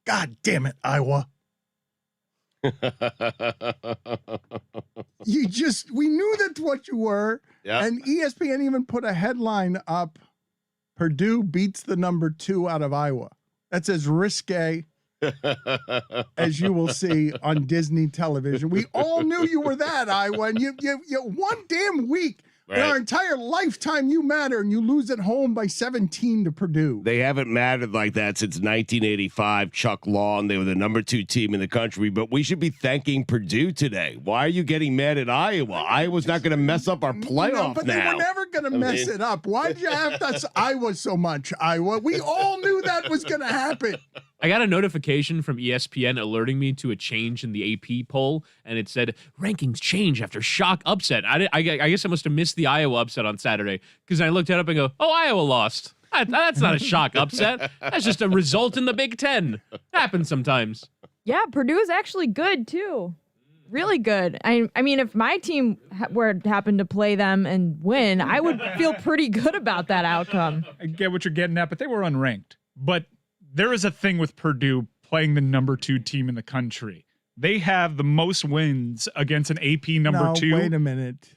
God damn it, Iowa. We knew that's what you were. Yep. And ESPN even put a headline up. Purdue beats the number 2 out of Iowa. That's as risque as you will see on Disney television. We all knew you were that, Iowa. And you one damn week. Right. In our entire lifetime, you matter, and you lose at home by 17 to Purdue. They haven't mattered like that since 1985. Chuck Long, they were the number 2 team in the country, but we should be thanking Purdue today. Why are you getting mad at Iowa? Iowa's not going to mess up our playoff but now. They were never going to mess it up. Why'd you have to Iowa so much, Iowa? We all knew that was going to happen. I got a notification from ESPN alerting me to a change in the AP poll, and it said rankings change after shock upset. I guess I must have missed the Iowa upset on Saturday because I looked it up and go, oh, Iowa lost. That's not a shock upset. That's just a result in the Big Ten. Happens sometimes. Yeah, Purdue is actually good, too. Really good. I mean, if my team happened to play them and win, I would feel pretty good about that outcome. I get what you're getting at, but they were unranked. But there is a thing with Purdue playing the number 2 team in the country. They have the most wins against an AP number 2. Wait a minute.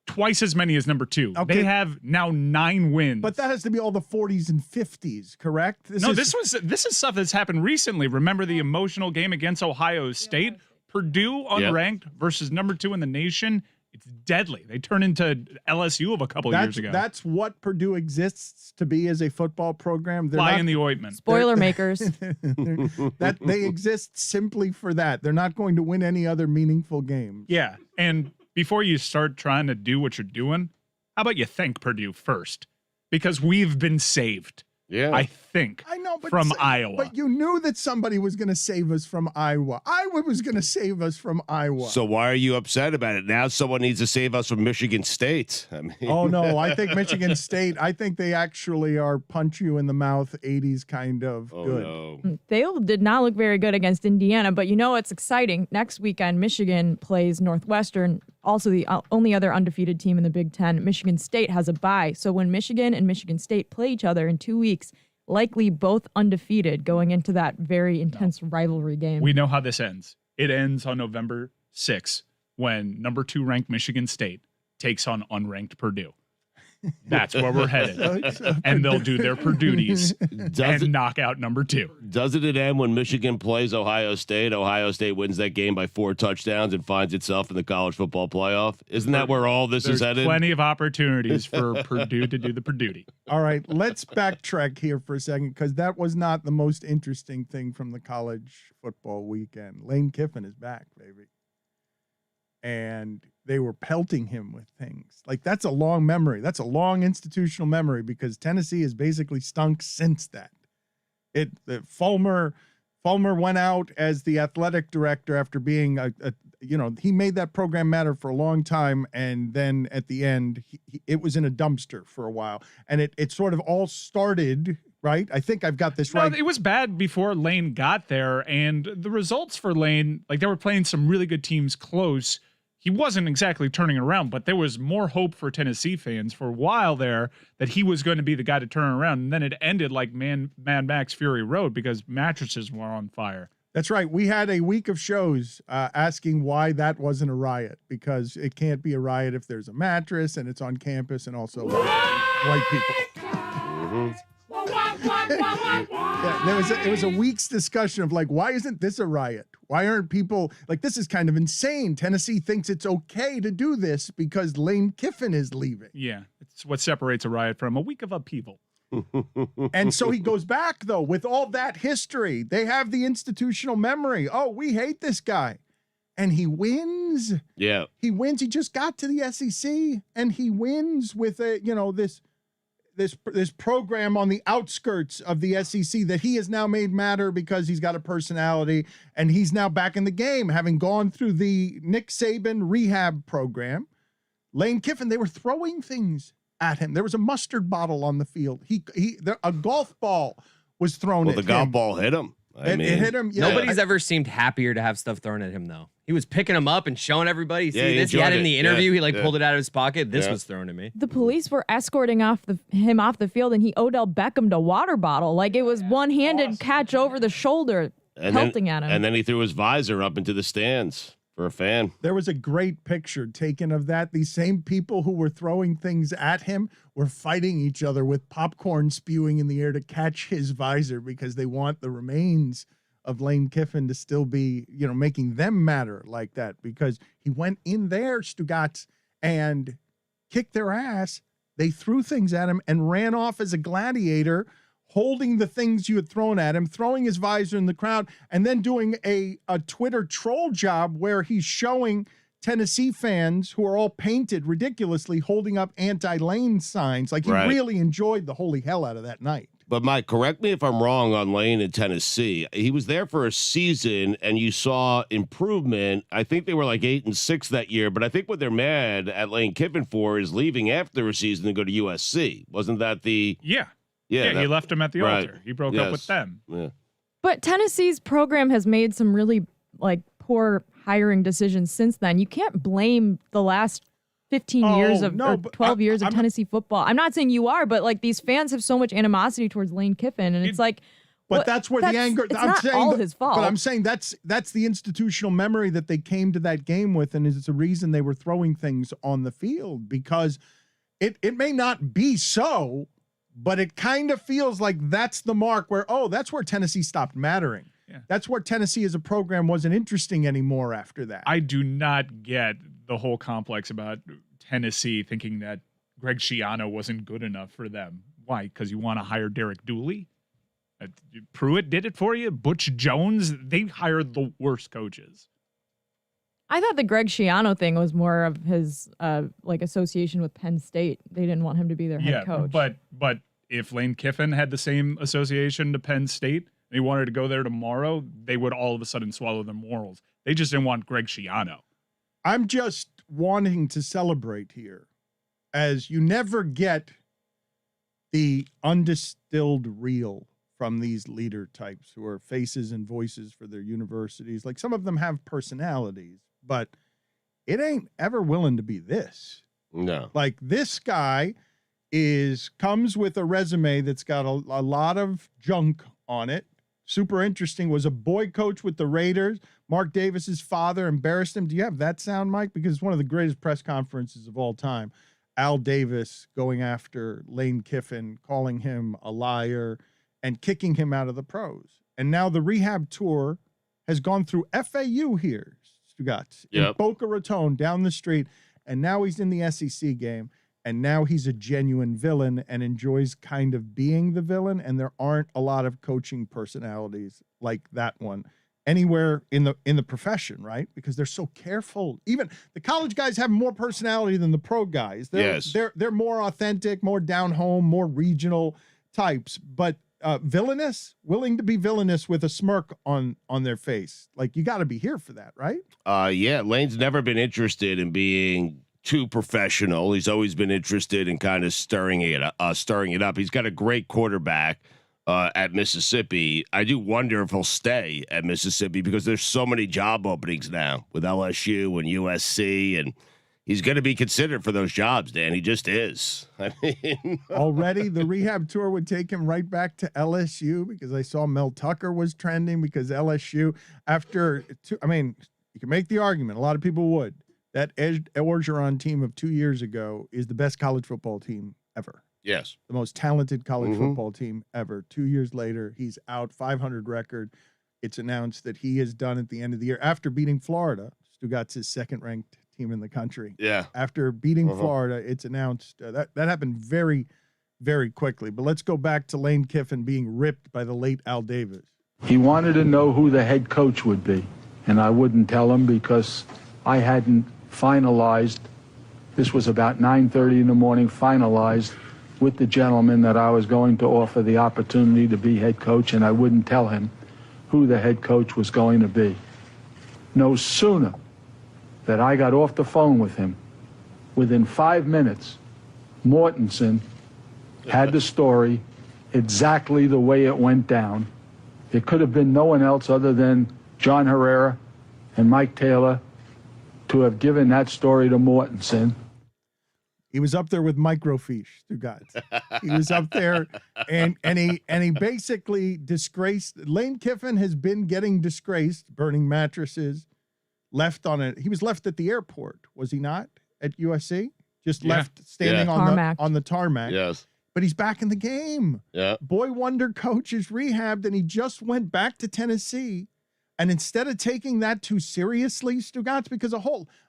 Twice as many as number 2. Okay. They have now 9 wins. But that has to be all the 40s and 50s, correct? This is stuff that's happened recently. Remember the emotional game against Ohio State? Purdue unranked versus number 2 in the nation. It's deadly. They turned into LSU of a couple years ago. That's what Purdue exists to be as a football program. Fly in the ointment. Spoiler makers. That they exist simply for that. They're not going to win any other meaningful game. Yeah, and before you start trying to do what you're doing, how about you thank Purdue first? Because we've been saved. Yeah. I think. I know, but from Iowa. But you knew that somebody was going to save us from Iowa. Iowa was going to save us from Iowa. So why are you upset about it? Now someone needs to save us from Michigan State. I mean, oh, no, I think Michigan State, I think they actually are punch you in the mouth 80s kind of good. No. They did not look very good against Indiana, but you know what's exciting? Next weekend, Michigan plays Northwestern, also the only other undefeated team in the Big Ten. Michigan State has a bye. So when Michigan and Michigan State play each other in 2 weeks, likely both undefeated going into that very intense rivalry game. We know how this ends. It ends on November 6th when number 2 ranked Michigan State takes on unranked Purdue. That's where we're headed. And they'll do their Purduties and knock out number 2. Doesn't it end when Michigan plays Ohio State? Ohio State wins that game by 4 touchdowns and finds itself in the college football playoff. Isn't that where all this is headed? There's plenty of opportunities for Purdue to do the Purduity. All right, let's backtrack here for a second because that was not the most interesting thing from the college football weekend. Lane Kiffin is back, baby. And they were pelting him with things. Like, that's a long memory. That's a long institutional memory because Tennessee has basically stunk since that. Fulmer went out as the athletic director after being he made that program matter for a long time, and then at the end, it was in a dumpster for a while. And it sort of all started, right? I think I've got this right. It was bad before Lane got there, and the results for Lane, like they were playing some really good teams close. He wasn't exactly turning it around, but there was more hope for Tennessee fans for a while there that he was going to be the guy to turn it around. And then it ended like Mad Max Fury Road because mattresses were on fire. That's right. We had a week of shows asking why that wasn't a riot, because it can't be a riot if there's a mattress and it's on campus and also white people. Mm-hmm. Yeah, it was a week's discussion of like, why isn't this a riot? Why aren't people like, this is kind of insane. Tennessee thinks it's okay to do this because Lane Kiffin is leaving. Yeah, it's what separates a riot from a week of upheaval. And so he goes back, though, with all that history. They have the institutional memory. Oh, we hate this guy. And he wins. Yeah. He wins. He just got to the SEC, and he wins with this program on the outskirts of the SEC that he has now made matter because he's got a personality, and he's now back in the game, having gone through the Nick Saban rehab program. Lane Kiffin, they were throwing things at him. There was a mustard bottle on the field. A golf ball was thrown at him. Well, the golf ball hit him. It hit him. Yeah. Nobody's ever seemed happier to have stuff thrown at him, though. He was picking them up and showing everybody. See this? He had it in the interview. He pulled it out of his pocket. This was thrown at me. The police were escorting him off the field, and he Odell Beckham'd a water bottle. Like, it was one-handed catch over the shoulder. pelting at him. And then he threw his visor up into the stands for a fan. There was a great picture taken of that. These same people who were throwing things at him were fighting each other with popcorn spewing in the air to catch his visor because they want the remains of Lane Kiffin to still be, making them matter like that, because he went in there, Stugotz, and kicked their ass. They threw things at him and ran off as a gladiator, holding the things you had thrown at him, throwing his visor in the crowd, and then doing a Twitter troll job where he's showing Tennessee fans who are all painted ridiculously holding up anti-Lane signs. Like, he really enjoyed the holy hell out of that night. But Mike, correct me if I'm wrong on Lane in Tennessee. He was there for a season, and you saw improvement. I think they were like 8-6 that year. But I think what they're mad at Lane Kiffin for is leaving after a season to go to USC. Wasn't that the? Yeah. Yeah, he left him at the altar. He broke up with them. Yeah. But Tennessee's program has made some really poor hiring decisions since then. You can't blame the last 15 years of 12 years of Tennessee football. I'm not saying you are, but these fans have so much animosity towards Lane Kiffin, and it's like. But that's where the anger. It's not all his fault. But I'm saying that's the institutional memory that they came to that game with, and it's a reason they were throwing things on the field, because it may not be so, but it kind of feels like that's the mark where that's where Tennessee stopped mattering. Yeah. That's where Tennessee as a program wasn't interesting anymore after that. I do not get the whole complex about Tennessee thinking that Greg Schiano wasn't good enough for them. Why? Because you want to hire Derek Dooley? Pruitt did it for you? Butch Jones? They hired the worst coaches. I thought the Greg Schiano thing was more of his association with Penn State. They didn't want him to be their head coach. But if Lane Kiffin had the same association to Penn State and he wanted to go there tomorrow, they would all of a sudden swallow their morals. They just didn't want Greg Schiano. I'm just wanting to celebrate here, as you never get the undistilled real from these leader types who are faces and voices for their universities. Like, some of them have personalities, but it ain't ever willing to be this. No. Like, this guy comes with a resume that's got a lot of junk on it. Super interesting. Was a boy coach with the Raiders. Mark Davis's father embarrassed him. Do you have that sound, Mike? Because it's one of the greatest press conferences of all time. Al Davis going after Lane Kiffin, calling him a liar, and kicking him out of the pros. And now the rehab tour has gone through FAU here, Stugotz, in Boca Raton, down the street, and now he's in the SEC game, and now he's a genuine villain and enjoys kind of being the villain, and there aren't a lot of coaching personalities like that one anywhere in the profession, right? Because they're so careful. Even the college guys have more personality than the pro guys. They're more authentic, more down home, more regional types, but villainous, willing to be villainous with a smirk on their face. Like, you got to be here for that, right? Yeah, Lane's never been interested in being too professional. He's always been interested in kind of stirring it up. He's got a great quarterback at Mississippi. I do wonder if he'll stay at Mississippi, because there's so many job openings now with LSU and USC, and he's going to be considered for those jobs, Dan. He just is. I mean, already the rehab tour would take him right back to LSU, because I saw Mel Tucker was trending, because LSU you can make the argument, a lot of people would, that Ed Orgeron team of 2 years ago is the best college football team ever. Yes. The most talented college football team ever. 2 years later, he's out, 500 record. It's announced that he is done at the end of the year after beating Florida. Stugotz's second-ranked team in the country. Yeah. After beating Florida, it's announced that happened very, very quickly. But let's go back to Lane Kiffin being ripped by the late Al Davis. He wanted to know who the head coach would be, and I wouldn't tell him because I hadn't finalized. This was about 9:30 in the morning, finalized with the gentleman that I was going to offer the opportunity to be head coach, and I wouldn't tell him who the head coach was going to be. No sooner that I got off the phone with him, within 5 minutes, Mortensen had the story exactly the way it went down. It could have been no one else other than John Herrera and Mike Taylor to have given that story to Mortensen. He was up there with microfiche, Stugotz. He was up there, and he basically disgraced. Lane Kiffin has been getting disgraced, burning mattresses, left on it. He was left at the airport, was he not? At USC, just left standing on the tarmac. Yes, but he's back in the game. Yeah, boy wonder coach is rehabbed, and he just went back to Tennessee. And instead of taking that too seriously, Stugotz, because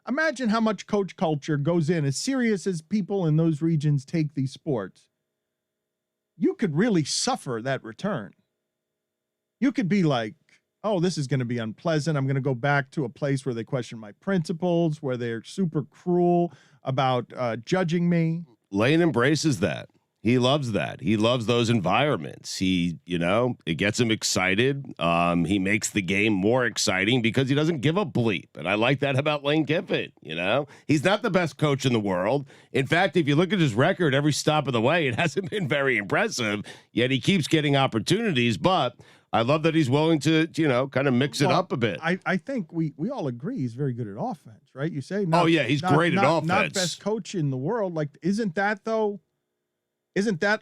imagine how much coach culture goes in, as serious as people in those regions take these sports. You could really suffer that return. You could be like, oh, this is going to be unpleasant. I'm going to go back to a place where they question my principles, where they're super cruel about judging me. Lane embraces that. He loves that. He loves those environments. It gets him excited. He makes the game more exciting because he doesn't give a bleep. And I like that about Lane Kiffin. He's not the best coach in the world. In fact, if you look at his record every stop of the way, it hasn't been very impressive, yet he keeps getting opportunities. But I love that he's willing to, kind of mix it up a bit. I think we all agree he's very good at offense, right? You say, he's great at offense. Not best coach in the world. Like, isn't that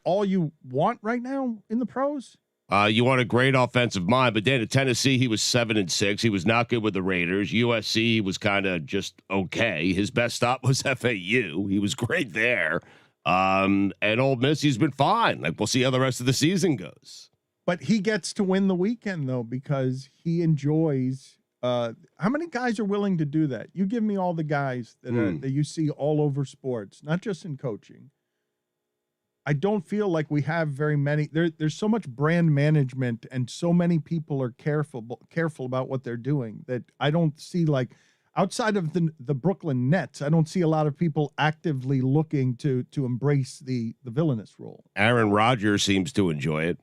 all you want right now in the pros? You want a great offensive mind, but then at Tennessee, he was 7-6. He was not good with the Raiders. USC, he was kind of just okay. His best stop was FAU. He was great there. And Ole Miss, he's been fine. Like, we'll see how the rest of the season goes. But he gets to win the weekend, though, because he enjoys. How many guys are willing to do that? You give me all the guys that you see all over sports, not just in coaching. I don't feel like we have very many. There's so much brand management, and so many people are careful about what they're doing, that I don't see, like, outside of the Brooklyn Nets, I don't see a lot of people actively looking to embrace the villainous role. Aaron Rodgers seems to enjoy it.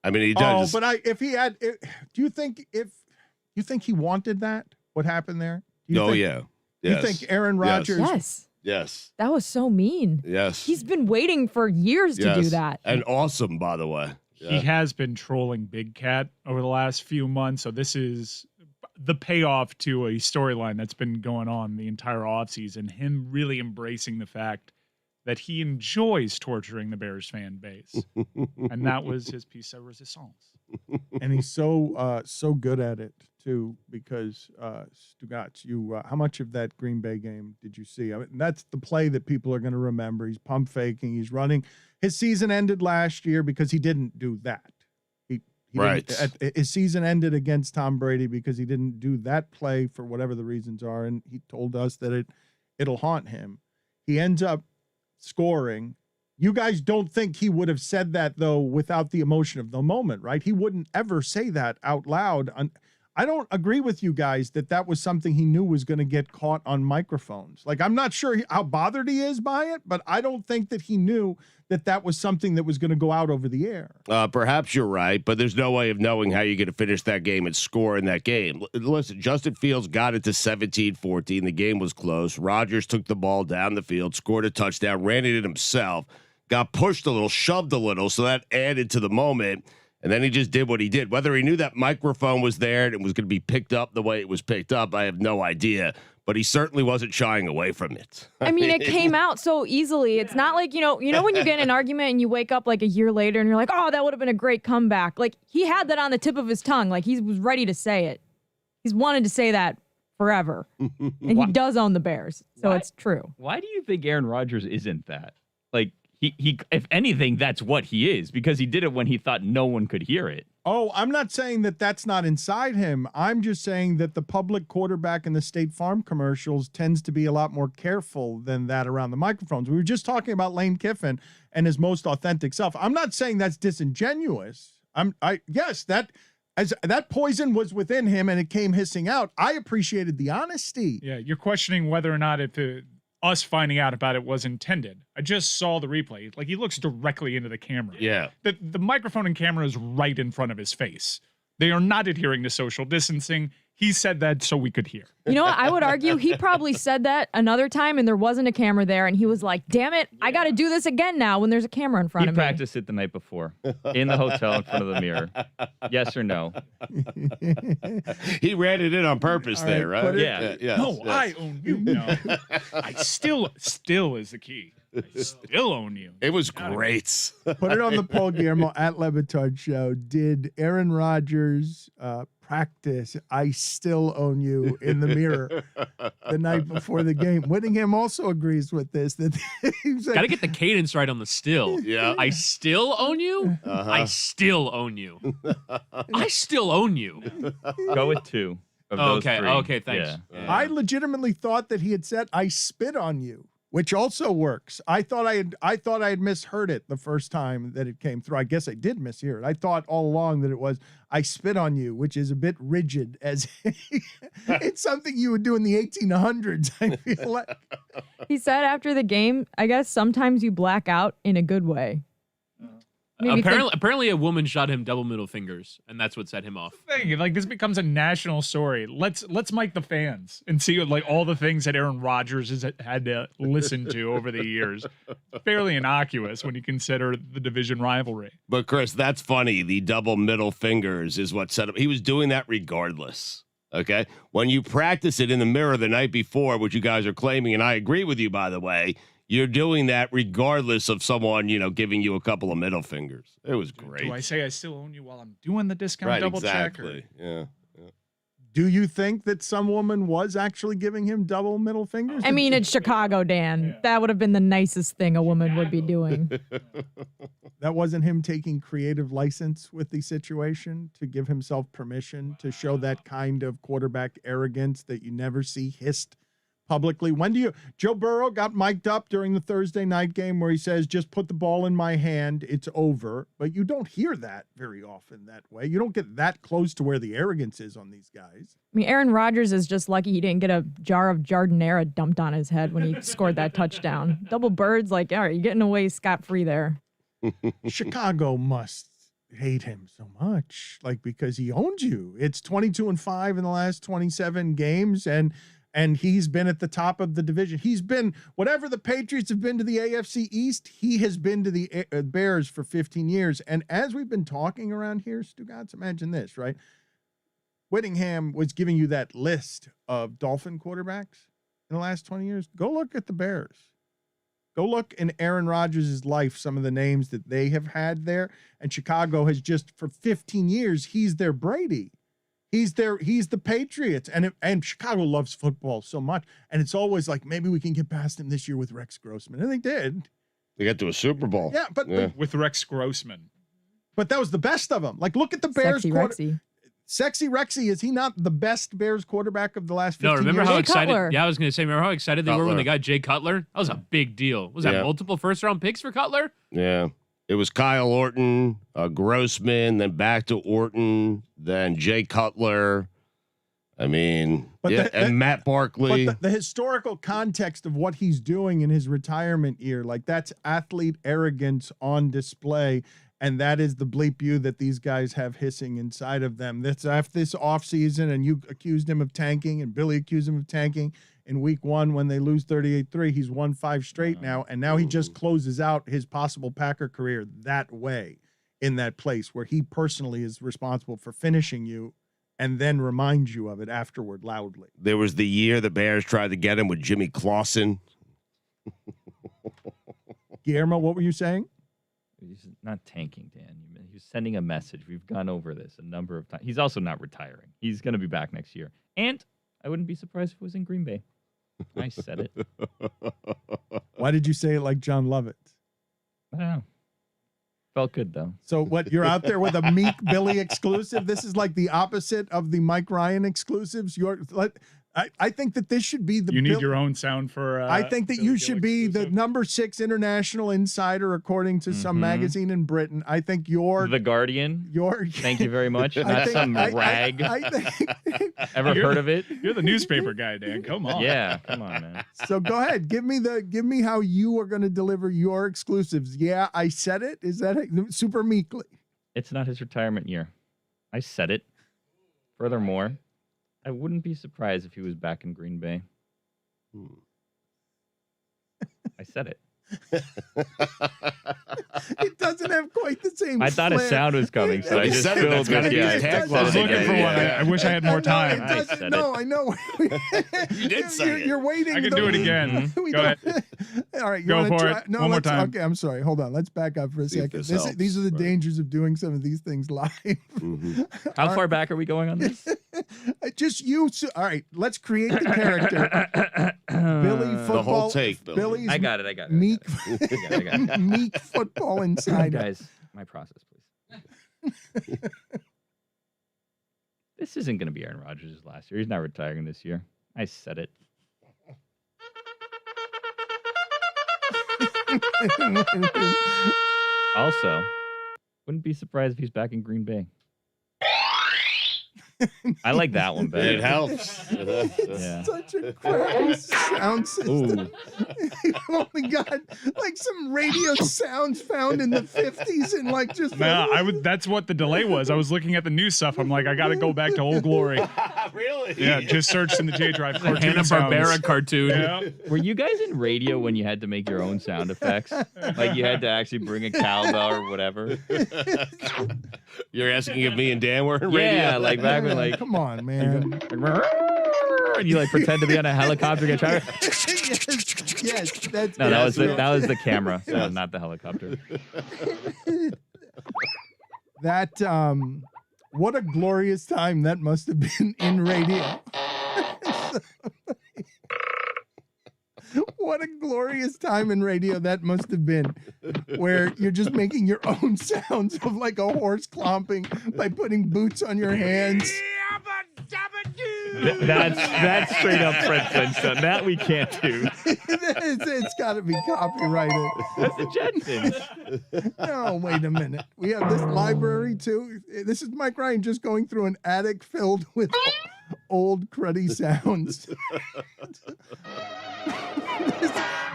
I mean, he does. Oh, but do you think he wanted that? What happened there? Yeah. You think Aaron Rodgers? Yes. That was so mean. Yes. He's been waiting for years to do that. And awesome, by the way. Yeah. He has been trolling Big Cat over the last few months. So this is the payoff to a storyline that's been going on the entire offseason. Him really embracing the fact that he enjoys torturing the Bears fan base. And that was his piece of resistance. And he's so good at it too, because Stugotz, how much of that Green Bay game did you see? I mean, that's the play that people are going to remember. He's pump faking, he's running. His season ended last year because he didn't do that. His season ended against Tom Brady because he didn't do that play for whatever the reasons are, and he told us that it'll haunt him. He ends up scoring. You guys don't think he would have said that, though, without the emotion of the moment, right? He wouldn't ever say that out loud. I don't agree with you guys that was something he knew was going to get caught on microphones. Like, I'm not sure how bothered he is by it, but I don't think that he knew that was something that was going to go out over the air. Perhaps you're right, but there's no way of knowing how you're going to finish that game and score in that game. Listen, Justin Fields got it to 17-14. The game was close. Rodgers took the ball down the field, scored a touchdown, ran it in himself, got pushed a little, shoved a little, so that added to the moment. And then he just did what he did. Whether he knew that microphone was there and it was going to be picked up the way it was picked up, I have no idea. But he certainly wasn't shying away from it. I mean, it came out so easily. It's not like, you know when you get in an argument and you wake up like a year later and you're like, oh, that would have been a great comeback. Like, he had that on the tip of his tongue. Like, he was ready to say it. He's wanted to say that forever. And he does own the Bears. So it's true. Why do you think Aaron Rodgers isn't that? Like, he if anything, that's what he is, because he did it when he thought no one could hear it. Oh, I'm not saying that that's not inside him. I'm just saying that the public quarterback in the State Farm commercials tends to be a lot more careful than that around the microphones. We were just talking about Lane Kiffin and his most authentic self. I'm not saying that's disingenuous. Yes, that poison was within him and it came hissing out. I appreciated the honesty. Yeah, you're questioning whether or not us finding out about it was intended. I just saw the replay. Like, he looks directly into the camera. Yeah. The microphone and camera is right in front of his face. They are not adhering to social distancing. He said that so we could hear. You know what? I would argue he probably said that another time and there wasn't a camera there and he was like, damn it, I got to do this again now when there's a camera in front of me. He practiced it the night before in the hotel in front of the mirror. Yes or no? He ran it in on purpose there, right? Yeah. No, I own you. No. I still is the key. Still own you. It was great. Put it on the poll, Guillermo, at Le Batard Show. Did Aaron Rodgers practice I Still Own You in the mirror the night before the game? Whittingham also agrees with this. That he's like, Got to get the cadence right on the still. Yeah. I still own you? I still own you. I still own you. Go with 2 of those Okay, 3. okay, thanks. Yeah. I legitimately thought that he had said I spit on you, which also works. I thought I had misheard it the first time that it came through. I guess I did mishear it. I thought all along that it was I spit on you, which is a bit rigid, as it's something you would do in the 1800s. I feel like. He said after the game, I guess sometimes you black out in a good way. Apparently, a woman shot him double middle fingers, and that's what set him off. Thing, like this becomes a national story. Let's mic the fans and see like all the things that Aaron Rodgers has had to listen to over the years. Fairly innocuous when you consider the division rivalry. But Chris, that's funny. The double middle fingers is what set up. He was doing that regardless. Okay. When you practice it in the mirror the night before, which you guys are claiming, and I agree with you, by the way, you're doing that regardless of someone, giving you a couple of middle fingers. It was great. Do I say I still own you while I'm doing the discount double check? Exactly. Yeah. Do you think that some woman was actually giving him double middle fingers? I mean, it's Chicago, Dan. Yeah. That would have been the nicest thing a woman would be doing. That wasn't him taking creative license with the situation to give himself permission to show that kind of quarterback arrogance that you never see hissed publicly. Joe Burrow got mic'd up during the Thursday night game where he says, just put the ball in my hand, it's over. But you don't hear that very often that way. You don't get that close to where the arrogance is on these guys. I mean, Aaron Rodgers is just lucky he didn't get a jar of Jardinera dumped on his head when he scored that touchdown. Double birds, like, all right, you're getting away scot-free there. Chicago must hate him so much, like, because he owns you. It's 22-5 in the last 27 games, and he's been at the top of the division. He's been, whatever the Patriots have been to the AFC East, he has been to the Bears for 15 years. And as we've been talking around here, Stugotz, imagine this, right? Whittingham was giving you that list of Dolphin quarterbacks in the last 20 years. Go look at the Bears. Go look in Aaron Rodgers' life, some of the names that they have had there. And Chicago has just, for 15 years, he's their Brady. He's the Patriots. And Chicago loves football so much. And it's always like, maybe we can get past him this year with Rex Grossman. And they did. They got to a Super Bowl. Yeah, but With Rex Grossman. But that was the best of them. Like, look at the Bears. Sexy Rexy. Sexy Rexy, is he not the best Bears quarterback of the last 15 No, remember years? how Jay excited? Cutler. Yeah, I was going to say, remember how excited they were when they got Jay Cutler? That was a big deal. Was that Yeah. multiple first-round picks for Cutler? Yeah. It was Kyle Orton, Grossman, then back to Orton, then Jay Cutler. I mean, But and Matt Barkley. But the historical context of what he's doing in his retirement year, like, that's athlete arrogance on display. And that is the bleep you that these guys have hissing inside of them. That's after this offseason, and you accused him of tanking, and Billy accused him of tanking in week 1 when they lose 38-3. He's won 5 straight now, and now he just closes out his possible Packer career that way, in that place where he personally is responsible for finishing you and then reminds you of it afterward loudly. There was the year the Bears tried to get him with Jimmy Clausen. Guillermo, what were you saying? He's not tanking, Dan. He's sending a message. We've gone over this a number of times. He's also not retiring. He's going to be back next year. And I wouldn't be surprised if it was in Green Bay. I said it. Why did you say it like John Lovett? I don't know. Felt good, though. So what, you're out there with a Meek Billy exclusive? This is like the opposite of the Mike Ryan exclusives. I think that this should be the. You need your own sound for. I think that Billy you Gill should be the exclusive. number 6 international insider, according to some magazine in Britain. I think The Guardian. Thank you very much. Not some rag. I think, Ever heard of it? You're the newspaper guy, Dan. Come on. Yeah, come on, man. so go ahead, give me how you are going to deliver your exclusives. Yeah, I said it. Is that super meekly? It's not his retirement year. I said it. Furthermore, I wouldn't be surprised if he was back in Green Bay. I said it. It doesn't have quite the same. I thought a flair. sound was coming, so I You just said it, filled that's gotta with be yeah. his tagline. I was looking for one. Yeah. I wish I had more No, time. it I doesn't- said no, I know. You did say it. You're waiting. I can do it again. We Go don't- ahead. All right, you Go wanna for try? it. No, One more let's- time. Okay, I'm sorry. Hold on. Let's back up for a See if second. this These are the helps. dangers of doing some of these things live. How far back are we going on this? Just you. All right, let's create the character. Billy football. The whole take, Billy. Billy's I got it. meek, I got it. meek football insider. Guys, my process, please. This isn't going to be Aaron Rodgers' last year. He's not retiring this year. I said it. Also, wouldn't be surprised if he's back in Green Bay. I like that one better. It helps. Yeah. Such a crappy sound system. Ooh. You've only got like some radio sounds found in the 50s and like just. No, that's what the delay was. I was looking at the new stuff. I'm like, I got to go back to old glory. Really? Yeah, just searced in the J Drive. The Hanna-Barbera cartoon. Yeah. Were you guys in radio when you had to make your own sound effects? Like you had to actually bring a cowbell or whatever? You're asking if me and Dan were in radio? Yeah, like back when like Come on, man. and you like pretend to be on a helicopter get shot. yes, that's No, that's that was the camera, so not the helicopter. that. What a glorious time that must have been in radio. What a glorious time in radio that must have been, where you're just making your own sounds of like a horse clomping by putting boots on your hands. That's straight up Fred Flintstone. That we can't do. It's got to be copyrighted. That's the Jetsons. No, wait a minute. We have this library too. This is Mike Ryan just going through an attic filled with old cruddy sounds.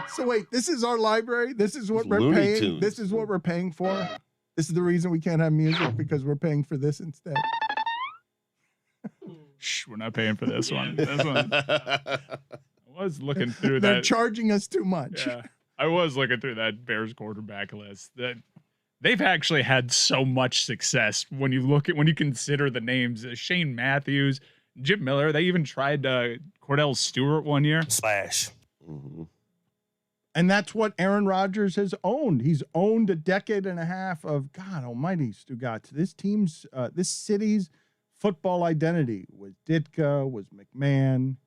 So wait, this is our library. This is what we're Looney paying. Tunes. This is what we're paying for. This is the reason we can't have music because we're paying for this instead. Shh, we're not paying for this one. This one. I was looking through They're that. charging us too much. Yeah, I was looking through that Bears quarterback list. That they've actually had so much success when you consider the names. Shane Matthews, Jim Miller. They even tried Cordell Stewart one year. Slash. Mm-hmm. And that's what Aaron Rodgers has owned. He's owned a decade and a half of, God almighty, Stugotz. This city's football identity was Ditka, was McMahon,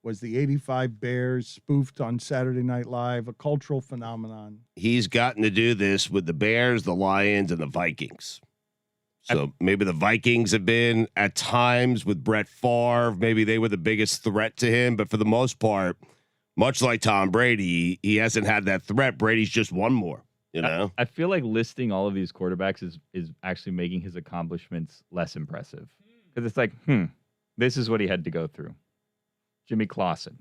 was the 85 Bears spoofed on Saturday Night Live, a cultural phenomenon. He's gotten to do this with the Bears, the Lions, and the Vikings. So maybe the Vikings have been at times with Brett Favre. Maybe they were the biggest threat to him. But for the most part, much like Tom Brady, he hasn't had that threat. Brady's just one more, you know? I feel like listing all of these quarterbacks is actually making his accomplishments less impressive. Because it's like, this is what he had to go through. Jimmy Clausen.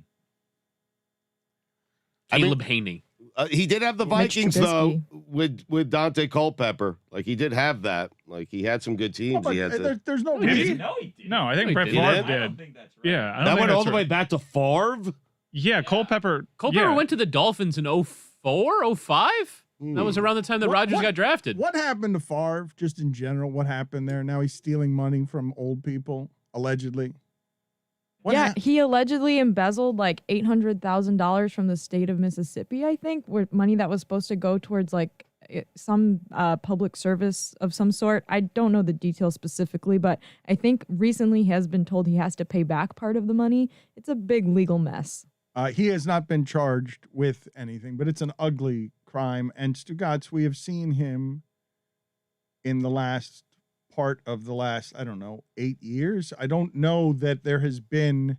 Caleb Haney. He did have the Mitch Vikings, Trubisky. though, with Dante Culpepper. Like, he did have that. Like, he had some good teams. But he had there's no Did he? reason. No, he didn't. No, I think he Brett did. Favre He did. did? I don't think that's right. Yeah, I don't that think went all that's the way right. back to Favre? Yeah, Culpepper. Culpepper went to the Dolphins in 04, 05? That was around the time that Rodgers got drafted. What happened to Favre, just in general? What happened there? Now he's stealing money from old people, allegedly. What Yeah, hap- he allegedly embezzled like $800,000 from the state of Mississippi, I think, where money that was supposed to go towards like some public service of some sort. I don't know the details specifically, but I think recently he has been told he has to pay back part of the money. It's a big legal mess. He has not been charged with anything, but it's an ugly crime. And Stugotz, we have seen him in the last part of the last, 8 years. I don't know that there has been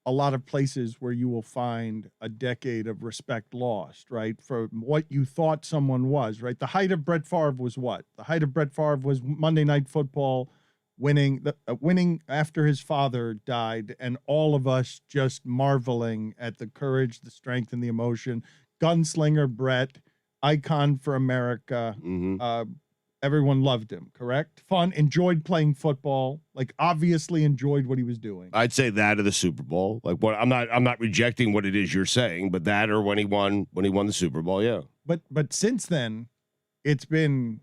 a lot of places where you will find a decade of respect lost, right? For what you thought someone was, right? The height of Brett Favre was what? The height of Brett Favre was Monday Night Football, winning after his father died, and all of us just marveling at the courage, the strength, and the emotion. Gunslinger Brett, icon for America. Mm-hmm. everyone loved him, correct? Fun, enjoyed playing football, like obviously enjoyed what he was doing. I'd say that of the Super Bowl. Like what I'm not rejecting what it is you're saying, but that or when he won the Super Bowl, yeah. But since then, it's been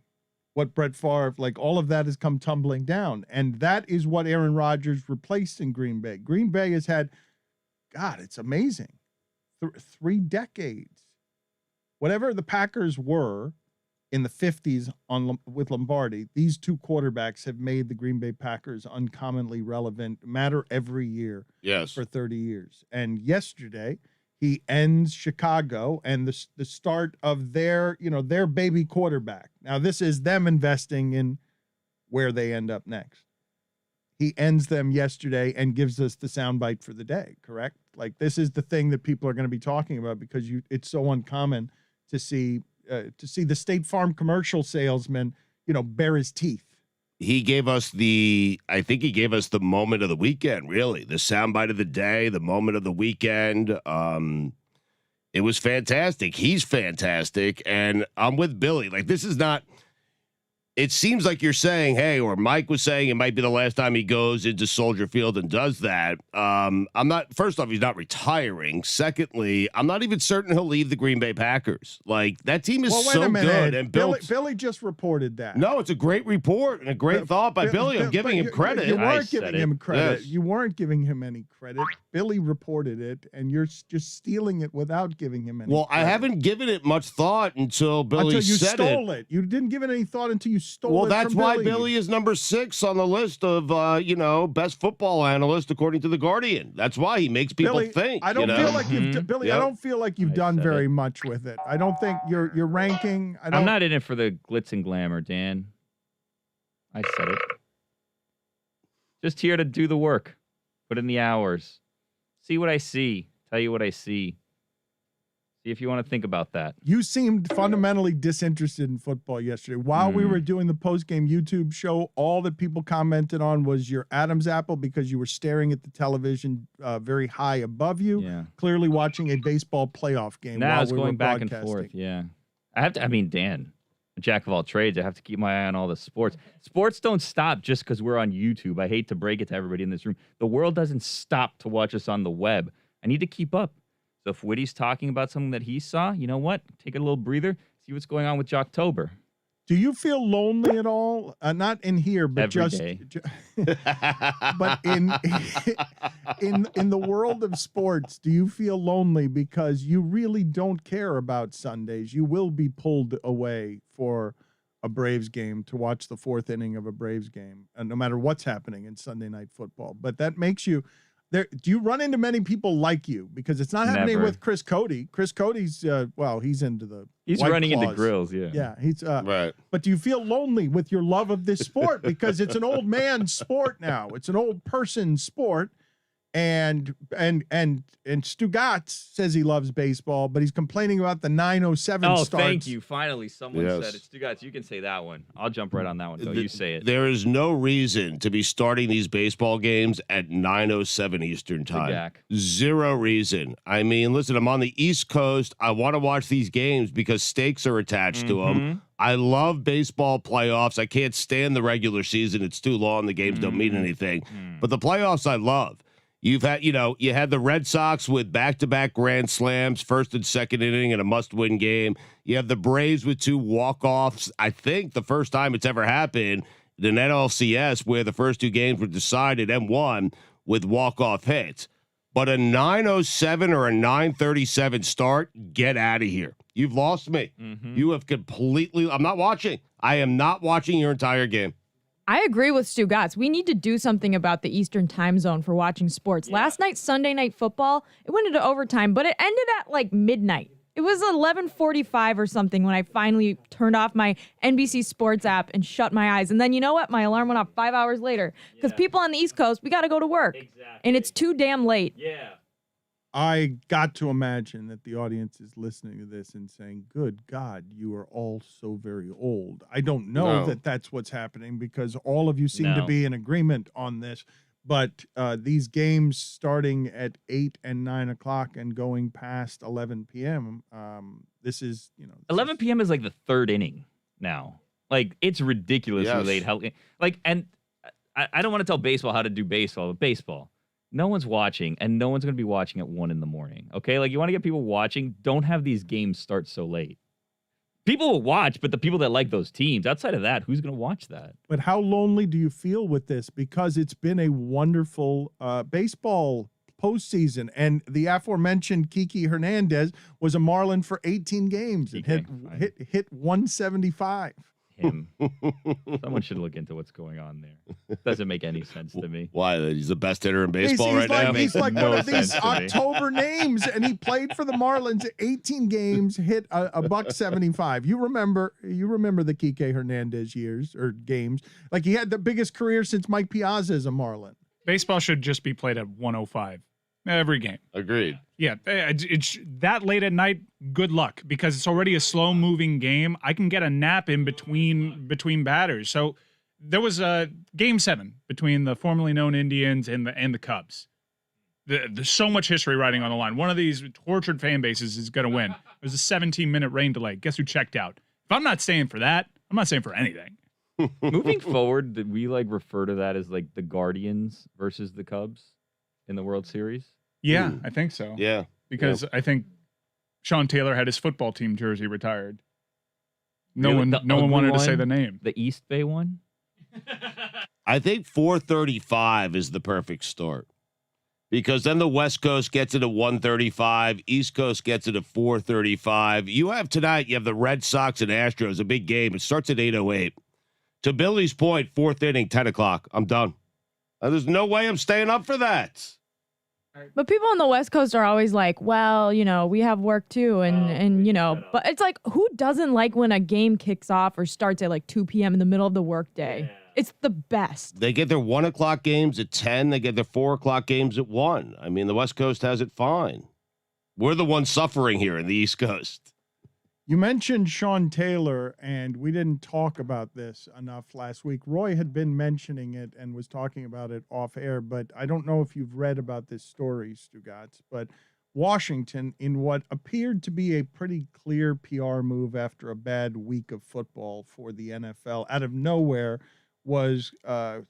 what Brett Favre, like all of that has come tumbling down. And that is what Aaron Rodgers replaced in Green Bay. Green Bay has had, God, it's amazing. 3 decades. Whatever the Packers were in the 50s with Lombardi, these 2 quarterbacks have made the Green Bay Packers uncommonly relevant, matter every year for 30 years. And yesterday, he ends Chicago and the start of their baby quarterback. Now, this is them investing in where they end up next. He ends them yesterday and gives us the soundbite for the day, correct? Like, this is the thing that people are going to be talking about because it's so uncommon to see the State Farm commercial salesman, bare his teeth. He gave us I think he gave us the moment of the weekend, really. The soundbite of the day, the moment of the weekend. It was fantastic. He's fantastic. And I'm with Billy. Like, this is not, it seems like you're saying, hey, or Mike was saying it might be the last time he goes into Soldier Field and does that. First off, he's not retiring. Secondly, I'm not even certain he'll leave the Green Bay Packers. Like, that team is so good. And Billy just reported that. No, it's a great report and a great thought by Billy. I'm giving him credit. You weren't giving him credit. Yes. You weren't giving him any credit. Billy reported it, and you're just stealing it without giving him any credit. I haven't given it much thought until Billy said it. Until you stole it. You didn't give it any thought until you stole it. Well, that's why Billy is number 6 on the list of, best football analyst according to The Guardian. That's why he makes people think. I don't feel like you've, Billy. Yep. I don't feel like you've done very much with it. I don't think your ranking. I'm not in it for the glitz and glamour, Dan. I said it. Just here to do the work, put in the hours, see what I see, tell you what I see. See if you want to think about that. You seemed fundamentally disinterested in football yesterday. While we were doing the post-game YouTube show, all that people commented on was your Adam's apple because you were staring at the television very high above you, clearly watching a baseball playoff game. Now it's we going were back and forth. Yeah. Dan, a jack of all trades. I have to keep my eye on all the sports. Sports don't stop just because we're on YouTube. I hate to break it to everybody in this room. The world doesn't stop to watch us on the web. I need to keep up. So if Witty's talking about something that he saw, you know what? Take a little breather. See what's going on with Jocktober. Do you feel lonely at all? Not in here, but Every just, day. but in the world of sports, do you feel lonely because you really don't care about Sundays? You will be pulled away for a Braves game to watch the 4th inning of a Braves game, no matter what's happening in Sunday Night Football. But that makes you. Do you run into many people like you? Because it's not happening with Chris Cody. Chris Cody's, he's into the He's White running Claws. into grills, yeah. Yeah, he's right. But do you feel lonely with your love of this sport? Because it's an old man sport now. It's an old person sport. And Stugotz says he loves baseball, but he's complaining about the 9:07 starts. Thank you. Finally, someone said it. Stugotz, you can say that one. I'll jump right on that one. Go, you say it. There is no reason to be starting these baseball games at 9:07 Eastern time. Zero reason. I mean, listen, I'm on the East Coast. I want to watch these games because stakes are attached to them. I love baseball playoffs. I can't stand the regular season. It's too long. The games don't mean anything. But the playoffs I love. You've had, you had the Red Sox with back-to-back grand slams, 1st and 2nd inning in a must-win game. You have the Braves with 2 walk-offs. I think the first time it's ever happened in NLCS where the first 2 games were decided and won with walk-off hits. But a 9:07 or a 9:37 start, get out of here. You've lost me. You have completely – I'm not watching. I am not watching your entire game. I agree with Stugotz. We need to do something about the Eastern time zone for watching sports. Last night, Sunday Night Football, it went into overtime, but it ended at like midnight. It was 11:45 or something when I finally turned off my NBC Sports app and shut my eyes. And then you know what? My alarm went off 5 hours later because people on the East Coast, we got to go to work. Exactly. And it's too damn late. Yeah. I got to imagine that the audience is listening to this and saying, good God, you are all so very old. I don't know that that's what's happening because all of you seem to be in agreement on this. But these games starting at 8 and 9 o'clock and going past 11 p.m., this is, 11 p.m. is like the 3rd inning now. Like, it's ridiculously Yes. late. And I don't want to tell baseball how to do baseball, but baseball, no one's watching, and no one's going to be watching at 1 a.m. Okay? Like, you want to get people watching, don't have these games start so late. People will watch, but the people that like those teams, outside of that, who's going to watch that? But how lonely do you feel with this? Because it's been a wonderful baseball postseason, and the aforementioned Kiki Hernandez was a Marlin for 18 games and hit 175. Him. Someone should look into what's going on there. Doesn't make any sense to me. Why? He's the best hitter in baseball He's right now? He's like No one of these sense to me. October names, and he played for the Marlins 18 games, hit a $175. You remember the Kike Hernandez years or games. Like, he had the biggest career since Mike Piazza as a Marlin. Baseball should just be played at 105 every game. Agreed. Yeah, it's that late at night. Good luck, because it's already a slow-moving game. I can get a nap in between batters. So there was a Game 7 between the formerly known Indians and the Cubs. There's so much history riding on the line. One of these tortured fan bases is going to win. There's a 17-minute rain delay. Guess who checked out? If I'm not staying for that, I'm not staying for anything. Moving forward, did we refer to that as the Guardians versus the Cubs in the World Series? Yeah, I think so. Yeah. Because I think Sean Taylor had his football team jersey retired. No Really? one wanted to say the name. The East Bay one? I think 435 is the perfect start, because then the West Coast gets it at 135, East Coast gets it at 435. You have the Red Sox and Astros, a big game. It starts at 8:08. To Billy's point, 4th inning, 10 o'clock. I'm done. There's no way I'm staying up for that. But people on the West Coast are always like, well, we have work too. And but it's like, who doesn't like when a game kicks off or starts at 2 p.m. in the middle of the workday? Yeah. It's the best. They get their 1 o'clock games at 10. They get their 4 o'clock games at 1. I mean, the West Coast has it fine. We're the ones suffering here in the East Coast. You mentioned Sean Taylor, and we didn't talk about this enough last week. Roy had been mentioning it and was talking about it off air, but I don't know if you've read about this story, Stugotz, but Washington, in what appeared to be a pretty clear PR move after a bad week of football for the NFL, out of nowhere, was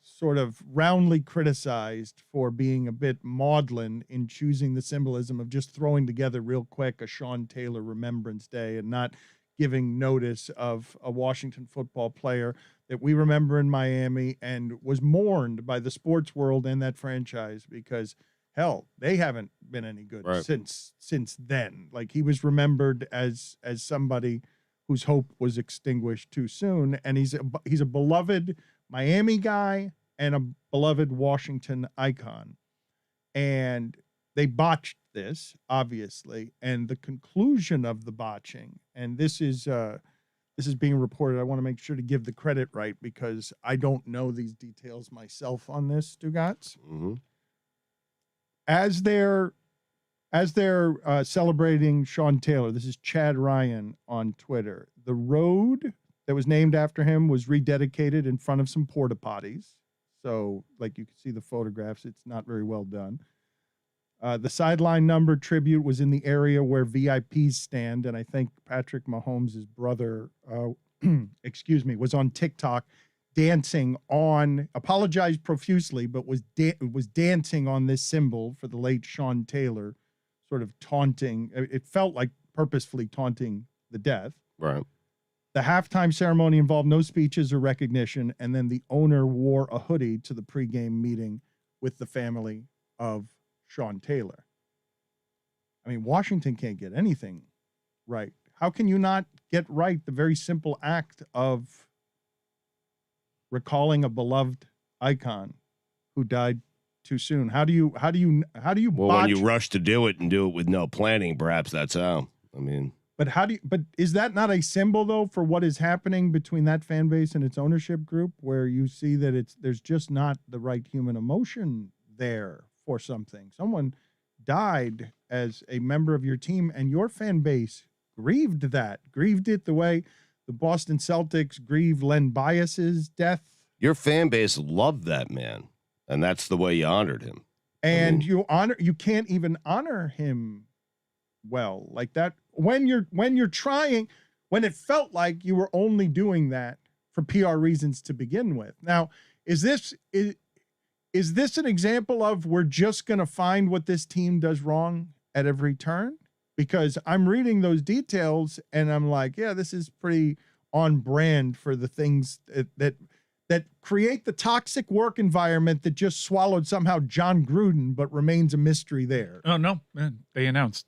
sort of roundly criticized for being a bit maudlin in choosing the symbolism of just throwing together real quick a Sean Taylor Remembrance Day and not giving notice of a Washington football player that we remember in Miami and was mourned by the sports world and that franchise because, hell, they haven't been any good since then. Like, he was remembered as somebody whose hope was extinguished too soon, and he's a beloved Miami guy and a beloved Washington icon. And they botched this, obviously, and the conclusion of the botching, and this is being reported. I want to make sure to give the credit right because I don't know these details myself on this, Stugotz. Mm-hmm. As they're celebrating Sean Taylor, this is Chad Ryan on Twitter. The road that was named after him was rededicated in front of some porta potties. So, like, you can see the photographs. It's not very well done. The sideline number tribute was in the area where VIPs stand, and I think Patrick Mahomes' brother, was on TikTok dancing on, apologized profusely, but was dancing on this symbol for the late Sean Taylor, sort of taunting. It felt like purposefully taunting the death. Right. The halftime ceremony involved no speeches or recognition, and then the owner wore a hoodie to the pregame meeting with the family of Sean Taylor. I mean, Washington can't get anything right. How can you not get right the very simple act of recalling a beloved icon who died too soon? How do you Well, botch? when you rush to do it and do it with no planning, perhaps that's how. I mean, But is that not a symbol though for what is happening between that fan base and its ownership group, where you see that there's just not the right human emotion there for something? Someone died as a member of your team, and your fan base grieved it the way the Boston Celtics grieved Len Bias's death. your fan base loved that man, and that's the way you honored him. And you can't even honor him well like that when it felt like you were only doing that for PR reasons to begin with. Now, is this an example of we're just going to find what this team does wrong at every turn? Because I'm reading those details and I'm like, yeah, this is pretty on brand for the things that create the toxic work environment that just swallowed somehow John Gruden, but remains a mystery there. Oh, no, man, they announced.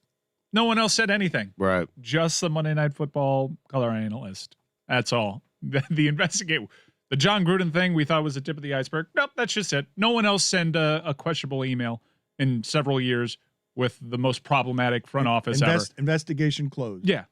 No one else said anything. Right. Just the Monday Night Football color analyst. That's all. The investigate. The John Gruden thing we thought was the tip of the iceberg. Nope, that's just it. No one else sent a questionable email in several years with the most problematic front office ever. Investigation closed. Yeah.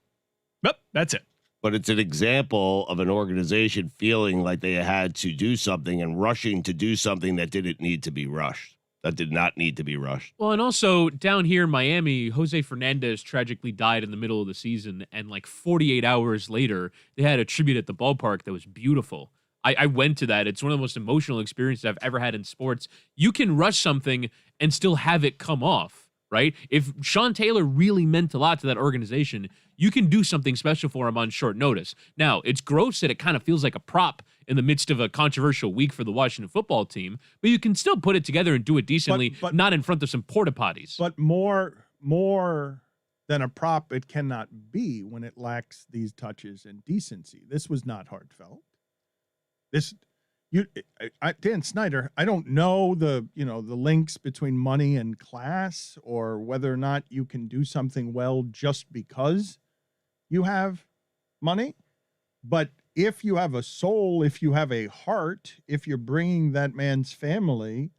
Nope, that's it. But it's an example of an organization feeling like they had to do something and rushing to do something that didn't need to be rushed. That did not need to be rushed. Well, and also down here in Miami, Jose Fernandez tragically died in the middle of the season, and like 48 hours later, they had a tribute at the ballpark that was beautiful. I went to that. It's one of the most emotional experiences I've ever had in sports. You can rush something and still have it come off, right? If Sean Taylor really meant a lot to that organization, you can do something special for him on short notice. Now, it's gross that it kind of feels like a prop in the midst of a controversial week for the Washington football team, but you can still put it together and do it decently, but not in front of some porta potties. But more than a prop, it cannot be when it lacks these touches and decency. This was not heartfelt. Dan Snyder, I don't know the links between money and class, or whether or not you can do something well just because you have money. But if you have a soul, if you have a heart, if you're bringing that man's family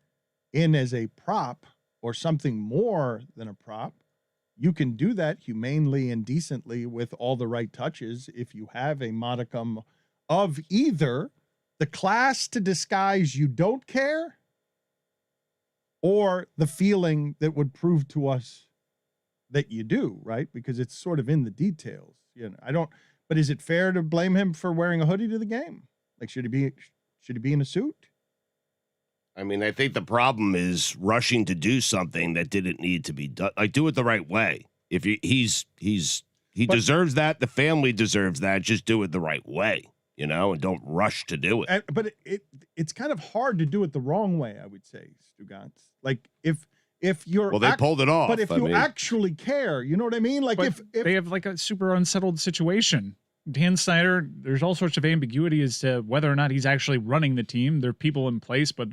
in as a prop or something more than a prop, you can do that humanely and decently with all the right touches if you have a modicum of either the class to disguise you don't care, or the feeling that would prove to us that you do, right? Because it's sort of in the details. But is it fair to blame him for wearing a hoodie to the game? Like, should he be in a suit? I mean, I think the problem is rushing to do something that didn't need to be done. Like, do it the right way. If he deserves that, the family deserves that. Just do it the right way. And don't rush to do it. But it's kind of hard to do it the wrong way, I would say, Stugotz. Like if you're they pulled it off. But if you actually care, you know what I mean? Like if they have like a super unsettled situation. Dan Snyder, there's all sorts of ambiguity as to whether or not he's actually running the team. There are people in place, but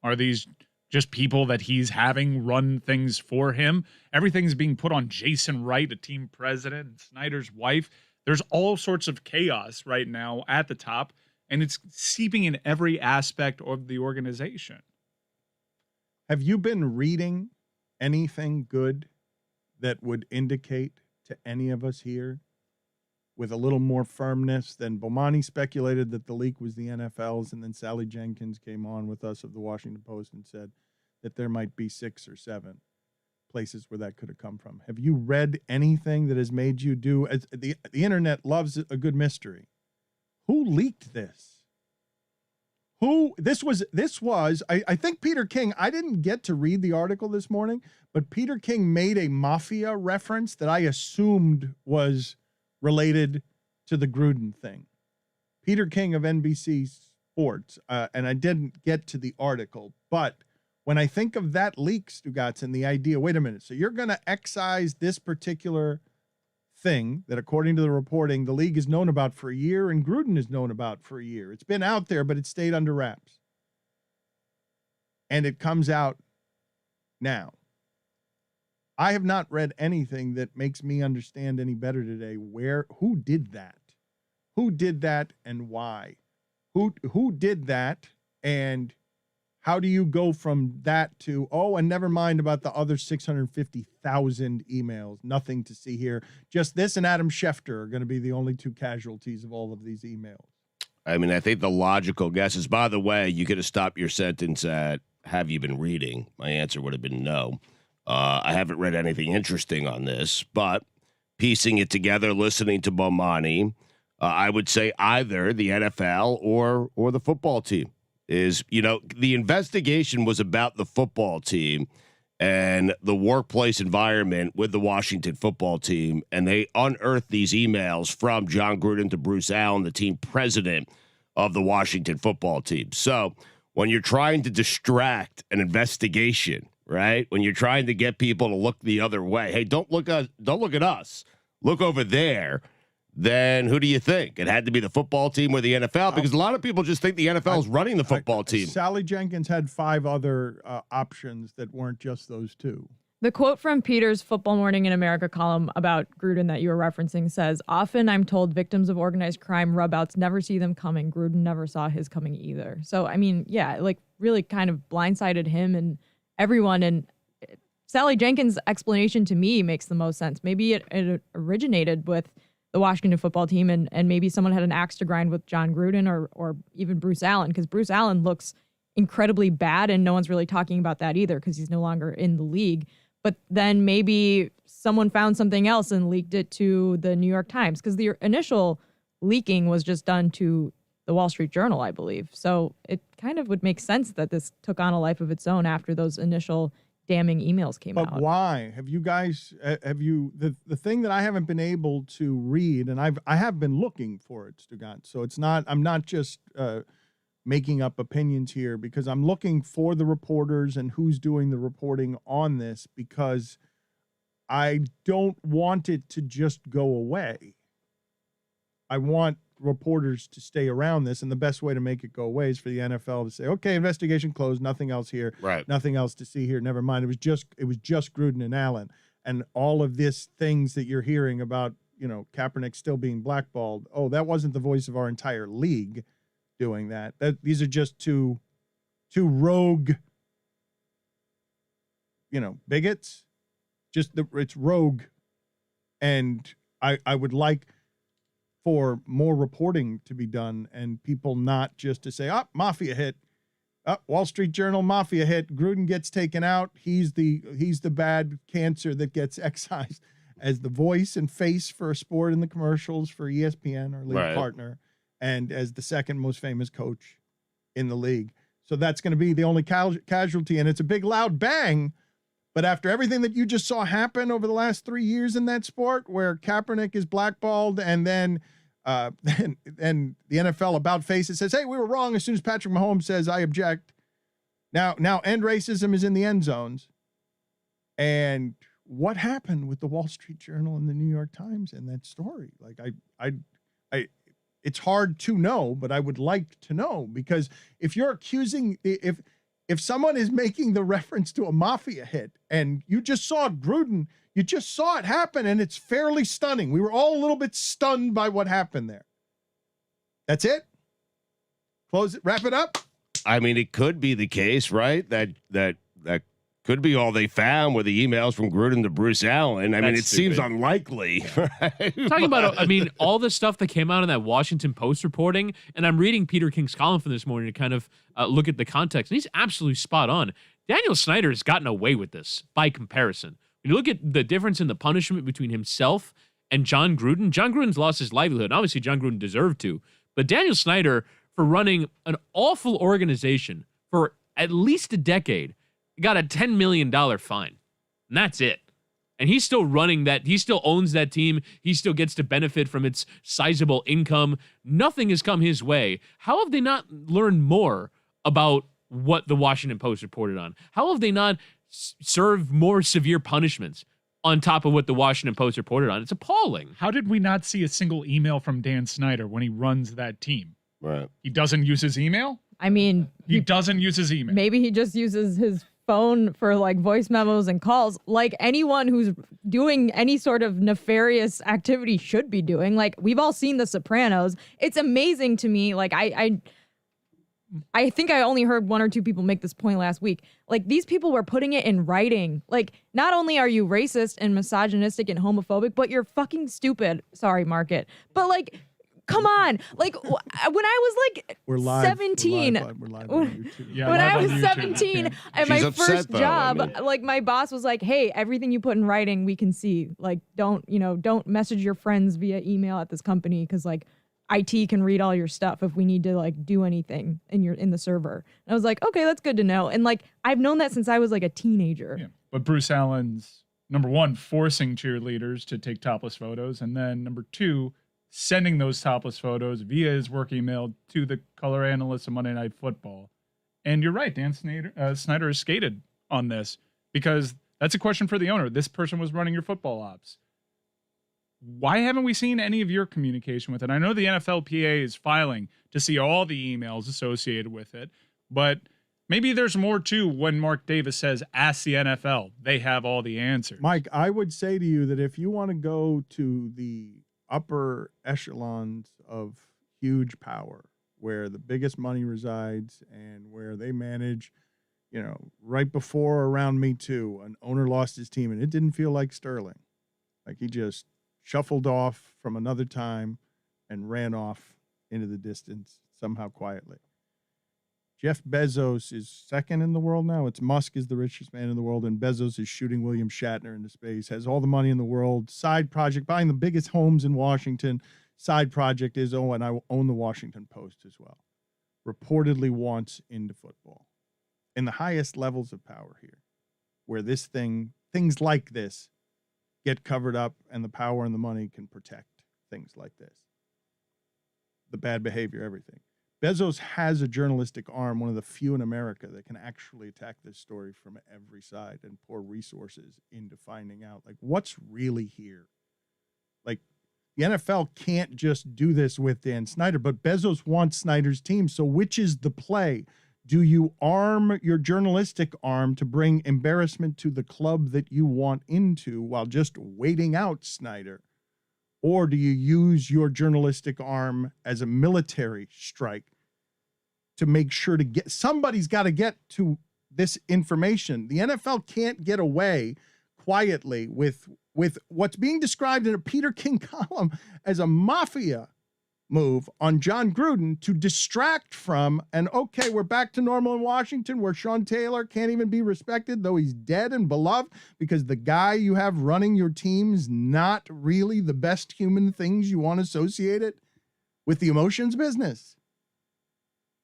are these just people that he's having run things for him? Everything's being put on Jason Wright, a team president, and Snyder's wife. There's all sorts of chaos right now at the top, and it's seeping in every aspect of the organization. Have you been reading anything good that would indicate to any of us here with a little more firmness than Bomani speculated that the leak was the NFL's, and then Sally Jenkins came on with us of the Washington Post and said that there might be 6 or 7 places where that could have come from? Have you read anything that has made you do, as the internet loves a good mystery? Who leaked this? This was, I think Peter King, I didn't get to read the article this morning, but Peter King made a mafia reference that I assumed was related to the Gruden thing. Peter King of NBC Sports, and I didn't get to the article, but when I think of that leak, Stugotz, and the idea, wait a minute, so you're going to excise this particular thing that, according to the reporting, the league is known about for a year and Gruden is known about for a year. It's been out there, but it stayed under wraps. And it comes out now. I have not read anything that makes me understand any better today who did that? Who did that and why? Who did that, and how do you go from that to, and never mind about the other 650,000 emails, nothing to see here. Just this and Adam Schefter are going to be the only 2 casualties of all of these emails. I mean, I think the logical guess is, by the way, you could have stopped your sentence at, have you been reading? My answer would have been no. I haven't read anything interesting on this, but piecing it together, listening to Bomani, I would say either the NFL or the football team. Is, the investigation was about the football team and the workplace environment with the Washington football team, and they unearthed these emails from John Gruden to Bruce Allen, the team president, of the Washington football team. So when you're trying to distract an investigation, right? When you're trying to get people to look the other way, hey, don't look at us. Look over there. Then who do you think? It had to be the football team or the NFL, because a lot of people just think the NFL is running the football team. Sally Jenkins had 5 other options that weren't just those 2. The quote from Peter's Football Morning in America column about Gruden that you were referencing says, "Often I'm told victims of organized crime rubouts never see them coming. Gruden never saw his coming either." So, I mean, yeah, like really kind of blindsided him and everyone. And Sally Jenkins' explanation to me makes the most sense. Maybe it originated with the Washington football team and maybe someone had an axe to grind with John Gruden or even Bruce Allen, because Bruce Allen looks incredibly bad and no one's really talking about that either because he's no longer in the league. But then maybe someone found something else and leaked it to the New York Times, because the initial leaking was just done to the Wall Street Journal, I believe. So it kind of would make sense that this took on a life of its own after those initial damning emails came out. But why? Have you guys, the thing that I haven't been able to read, and I have been looking for it, Stugotz. So it's not, I'm not just making up opinions here, because I'm looking for the reporters and who's doing the reporting on this, because I don't want it to just go away. I want reporters to stay around this, and the best way to make it go away is for the NFL to say, okay, investigation closed, nothing else here, right? Nothing else to see here, never mind. It was just Gruden and Allen, and all of this things that you're hearing about, Kaepernick still being blackballed. Oh, that wasn't the voice of our entire league doing that. These are just two rogue, bigots. It's rogue, and I would like for more reporting to be done and people not just to say, mafia hit, Wall Street Journal mafia hit, Gruden gets taken out, he's the bad cancer that gets excised as the voice and face for a sport in the commercials for ESPN or league partner, and as the second most famous coach in the league. So that's going to be the only casualty, and it's a big loud bang. But after everything that you just saw happen over the last 3 years in that sport, where Kaepernick is blackballed, and then the NFL about face it says, hey, we were wrong, as soon as Patrick Mahomes says, I object. Now end racism is in the end zones. And what happened with the Wall Street Journal and the New York Times in that story? Like, it's hard to know, but I would like to know, because if you're accusing, if someone is making the reference to a mafia hit and you just saw Gruden, you just saw it happen, and it's fairly stunning. We were all a little bit stunned by what happened there. That's it? Close it, wrap it up? I mean, it could be the case, right? That could be all they found were the emails from Gruden to Bruce Allen. I mean, it seems unlikely. Right? Talking about, all the stuff that came out in that Washington Post reporting, and I'm reading Peter King's column from this morning to kind of look at the context, and he's absolutely spot on. Daniel Snyder has gotten away with this by comparison. When you look at the difference in the punishment between himself and John Gruden's lost his livelihood. And obviously, John Gruden deserved to. But Daniel Snyder, for running an awful organization for at least a decade, got a $10 million fine. And that's it. And he's still running that. He still owns that team. He still gets to benefit from its sizable income. Nothing has come his way. How have they not learned more about what the Washington Post reported on? How have they not served more severe punishments on top of what the Washington Post reported on? It's appalling. How did we not see a single email from Dan Snyder when he runs that team? Right. He doesn't use his email? I mean, he doesn't use his email. Maybe he just uses his phone for like voice memos and calls, like anyone who's doing any sort of nefarious activity should be doing. Like, we've all seen The Sopranos. It's amazing to me. Like, I think I only heard 1 or 2 people make this point last week. Like, these people were putting it in writing. Like, not only are you racist and misogynistic and homophobic, but you're fucking stupid. Sorry, Market. But like, come on. Like, when I was like 17, we're live on YouTube. Yeah, when I live was on YouTube. 17 and my upset, first though, job, I mean. like my boss was like, hey, everything you put in writing, we can see. Like, don't message your friends via email at this company, because like IT can read all your stuff if we need to like do anything in the server. And I was like, okay, that's good to know. And like, I've known that since I was like a teenager. Yeah. But Bruce Allen's, number one, forcing cheerleaders to take topless photos, and then number 2, sending those topless photos via his work email to the color analyst of Monday Night Football. And you're right, Dan Snyder has skated on this because that's a question for the owner. This person was running your football ops. Why haven't we seen any of your communication with it? I know the NFLPA is filing to see all the emails associated with it, but maybe there's more too when Mark Davis says, ask the NFL. They have all the answers. Mike, I would say to you that if you want to go to the upper echelons of huge power, where the biggest money resides and where they manage, right before or around Me Too, an owner lost his team and it didn't feel like Sterling. Like he just shuffled off from another time and ran off into the distance somehow quietly. Jeff Bezos is second in the world now. It's Musk is the richest man in the world, and Bezos is shooting William Shatner into space, has all the money in the world, side project, buying the biggest homes in Washington. Side project is, and I own the Washington Post as well. Reportedly wants into football. In the highest levels of power here, where things like this get covered up and the power and the money can protect things like this. The bad behavior, everything. Bezos has a journalistic arm, one of the few in America that can actually attack this story from every side and pour resources into finding out, what's really here. The NFL can't just do this with Dan Snyder, but Bezos wants Snyder's team. So which is the play? Do you arm your journalistic arm to bring embarrassment to the club that you want into while just waiting out Snyder? Or do you use your journalistic arm as a military strike to make sure somebody's got to get to this information? The NFL can't get away quietly with what's being described in a Peter King column as a mafia move on John Gruden to distract from, and okay, we're back to normal in Washington where Sean Taylor can't even be respected, though he's dead and beloved, because the guy you have running your team's not really the best human things you want associated with the emotions business.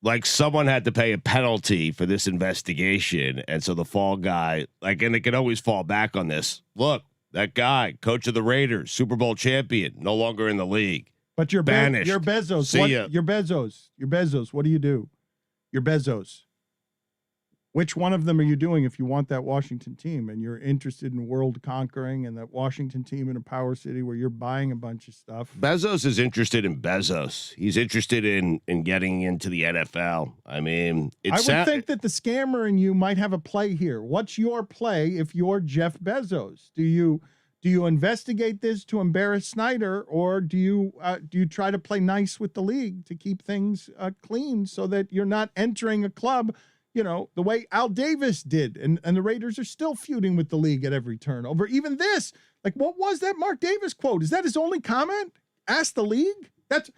Like someone had to pay a penalty for this investigation. And so the fall guy, and they can always fall back on this. Look, that guy, coach of the Raiders, Super Bowl champion, no longer in the league. But you're banished. You're Bezos. See ya. You're Bezos. You're Bezos. What do you do? You're Bezos. Which one of them are you doing if you want that Washington team and you're interested in world conquering and that Washington team in a power city where you're buying a bunch of stuff? Bezos is interested in Bezos. He's interested in getting into the NFL. I mean, I would think that the scammer in you might have a play here. What's your play if you're Jeff Bezos? Do you investigate this to embarrass Snyder, or do you try to play nice with the league to keep things clean so that you're not entering a club, the way Al Davis did, and the Raiders are still feuding with the league at every turn over even this. What was that Mark Davis quote? Is that his only comment? Ask the league? That's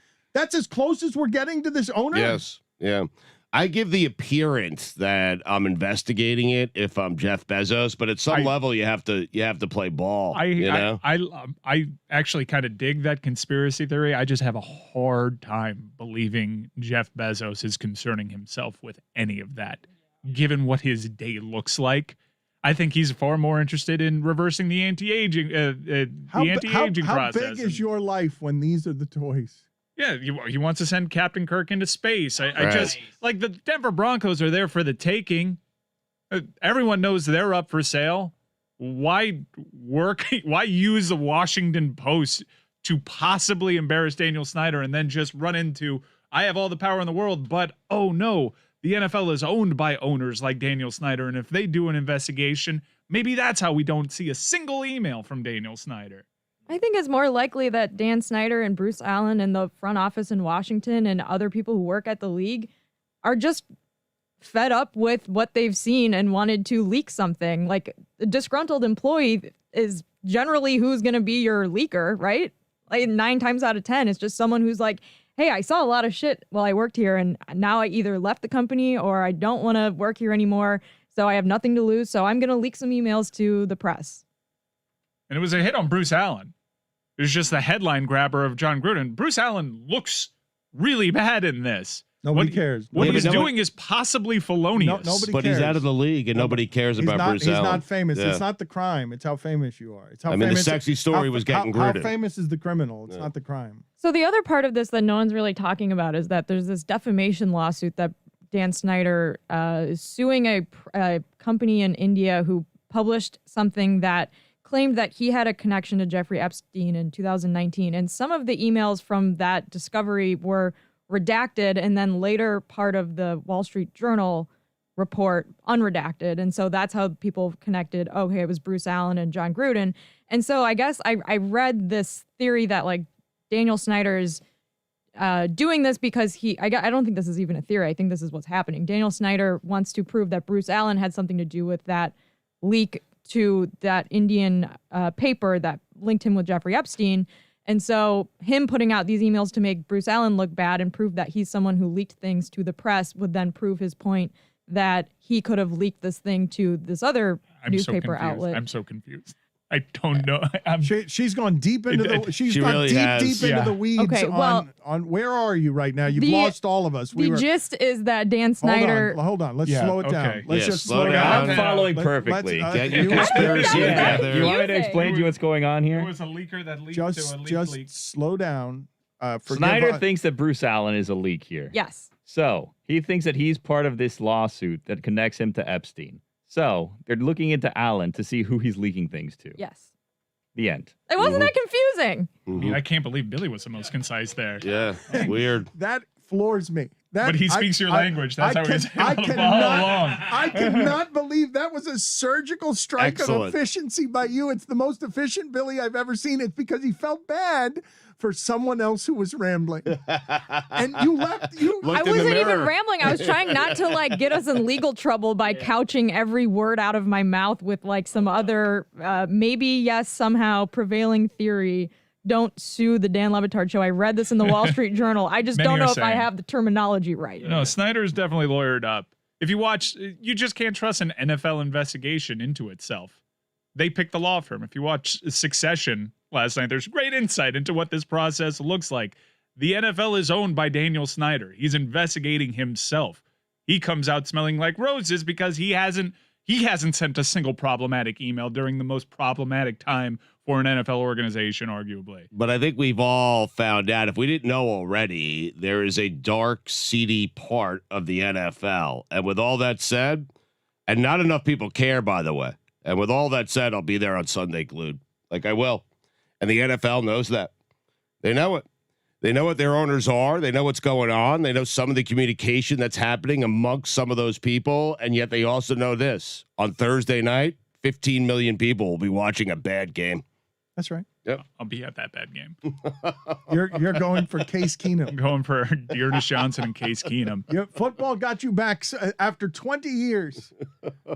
as close as we're getting to this owner? Yes. Yeah. I give the appearance that I'm investigating it if I'm Jeff Bezos, but at some level you have to play ball. I actually kind of dig that conspiracy theory. I just have a hard time believing Jeff Bezos is concerning himself with any of that, given what his day looks like. I think he's far more interested in reversing the anti-aging process. How big is your life when these are the toys? Yeah, he wants to send Captain Kirk into space. I just the Denver Broncos are there for the taking. Everyone knows they're up for sale. Why use the Washington Post to possibly embarrass Daniel Snyder and then just run into, I have all the power in the world, but oh no, the NFL is owned by owners like Daniel Snyder, and if they do an investigation, maybe that's how we don't see a single email from Daniel Snyder. I think it's more likely that Dan Snyder and Bruce Allen and the front office in Washington and other people who work at the league are just fed up with what they've seen and wanted to leak something. A disgruntled employee is generally who's going to be your leaker, right? 9 times out of 10, it's just someone who's like, hey, I saw a lot of shit while I worked here, and now I either left the company or I don't want to work here anymore, so I have nothing to lose, so I'm going to leak some emails to the press. And it was a hit on Bruce Allen. It was just the headline grabber of John Gruden. Bruce Allen looks really bad in this. Nobody cares. What Yeah, he's but nobody- doing is possibly felonious. nobody But cares. he's out of the league, and nobody cares about Bruce Allen. He's not famous. Yeah. It's not the crime. It's how famous you are. It's how I mean, the famous, sexy story was getting how gritted. famous is the criminal? It's not the crime. So the other part of this that no one's really talking about is that there's this defamation lawsuit that Dan Snyder is suing a company in India who published something that claimed that he had a connection to Jeffrey Epstein in 2019. And some of the emails from that discovery were redacted and then later part of the Wall Street Journal report unredacted. And so that's how people connected, okay, it was Bruce Allen and John Gruden. And so I guess I read this theory that like Daniel Snyder's doing this because I don't think this is even a theory. I think this is what's happening. Daniel Snyder wants to prove that Bruce Allen had something to do with that leak to that Indian paper that linked him with Jeffrey Epstein. And so him putting out these emails to make Bruce Allen look bad and prove that he's someone who leaked things to the press would then prove his point that he could have leaked this thing to this other newspaper outlet. I'm so confused. I don't know. She's gone deep into the. She's She gone really deep has. into the weeds. Okay, well, on where are you right now? You've the- lost all of us. The gist is that Dan Snyder. Hold on. Let's Yeah, slow it down. okay. Let's Yeah, just slow slow down. down. I'm following Let's- perfectly. Get your you- conspiracy Yeah. together. You want me to Confusing. explain to you what's going on There here? was a leaker that leaked to a Just leak. slow down. Forgive Snyder us. thinks that Bruce Allen is a leak here. Yes. So he thinks that he's part of this lawsuit that connects him to Epstein. So they're looking into Allen to see who he's leaking things to. Yes. The end. It wasn't that confusing. I mean, I can't believe Billy was the most concise there. Yeah, weird. That floors me. But he speaks your language. That's how he's able to follow along. I cannot believe that was a surgical strike Excellent. of efficiency by you. It's the most efficient Billy I've ever seen. It's because he felt bad for someone else who was rambling. And you left. Looked I in the wasn't even mirror. rambling. I was trying not to like get us in legal trouble by couching every word out of my mouth with like some other maybe yes somehow prevailing theory. Don't sue the Dan Batard show. I read this in the Wall Street Journal. I just Many don't know are if I saying. have the terminology right. No, Snyder is definitely lawyered up. If you watch, you just can't trust an NFL investigation into itself. They picked the law firm. If you watch Succession last night, there's great insight into what this process looks like. The NFL is owned by Daniel Snyder. He's investigating himself. He comes out smelling like roses because he hasn't sent a single problematic email during the most problematic time for an NFL organization, arguably. But I think we've all found out, if we didn't know already, there is a dark, seedy part of the NFL. And with all that said, and not enough people care, by the way. And with all that said, I'll be there on Sunday glued. Like I will. And the NFL knows that. They know it. They know what their owners are. They know what's going on. They know some of the communication that's happening amongst some of those people. And yet they also know this. On Thursday night, 15 million people will be watching a bad game. That's right. Yep. I'll be at that bad game. You're going for Case I'm Keenum. going for Dearness Johnson and Case Keenum. Football got you back after 20 years.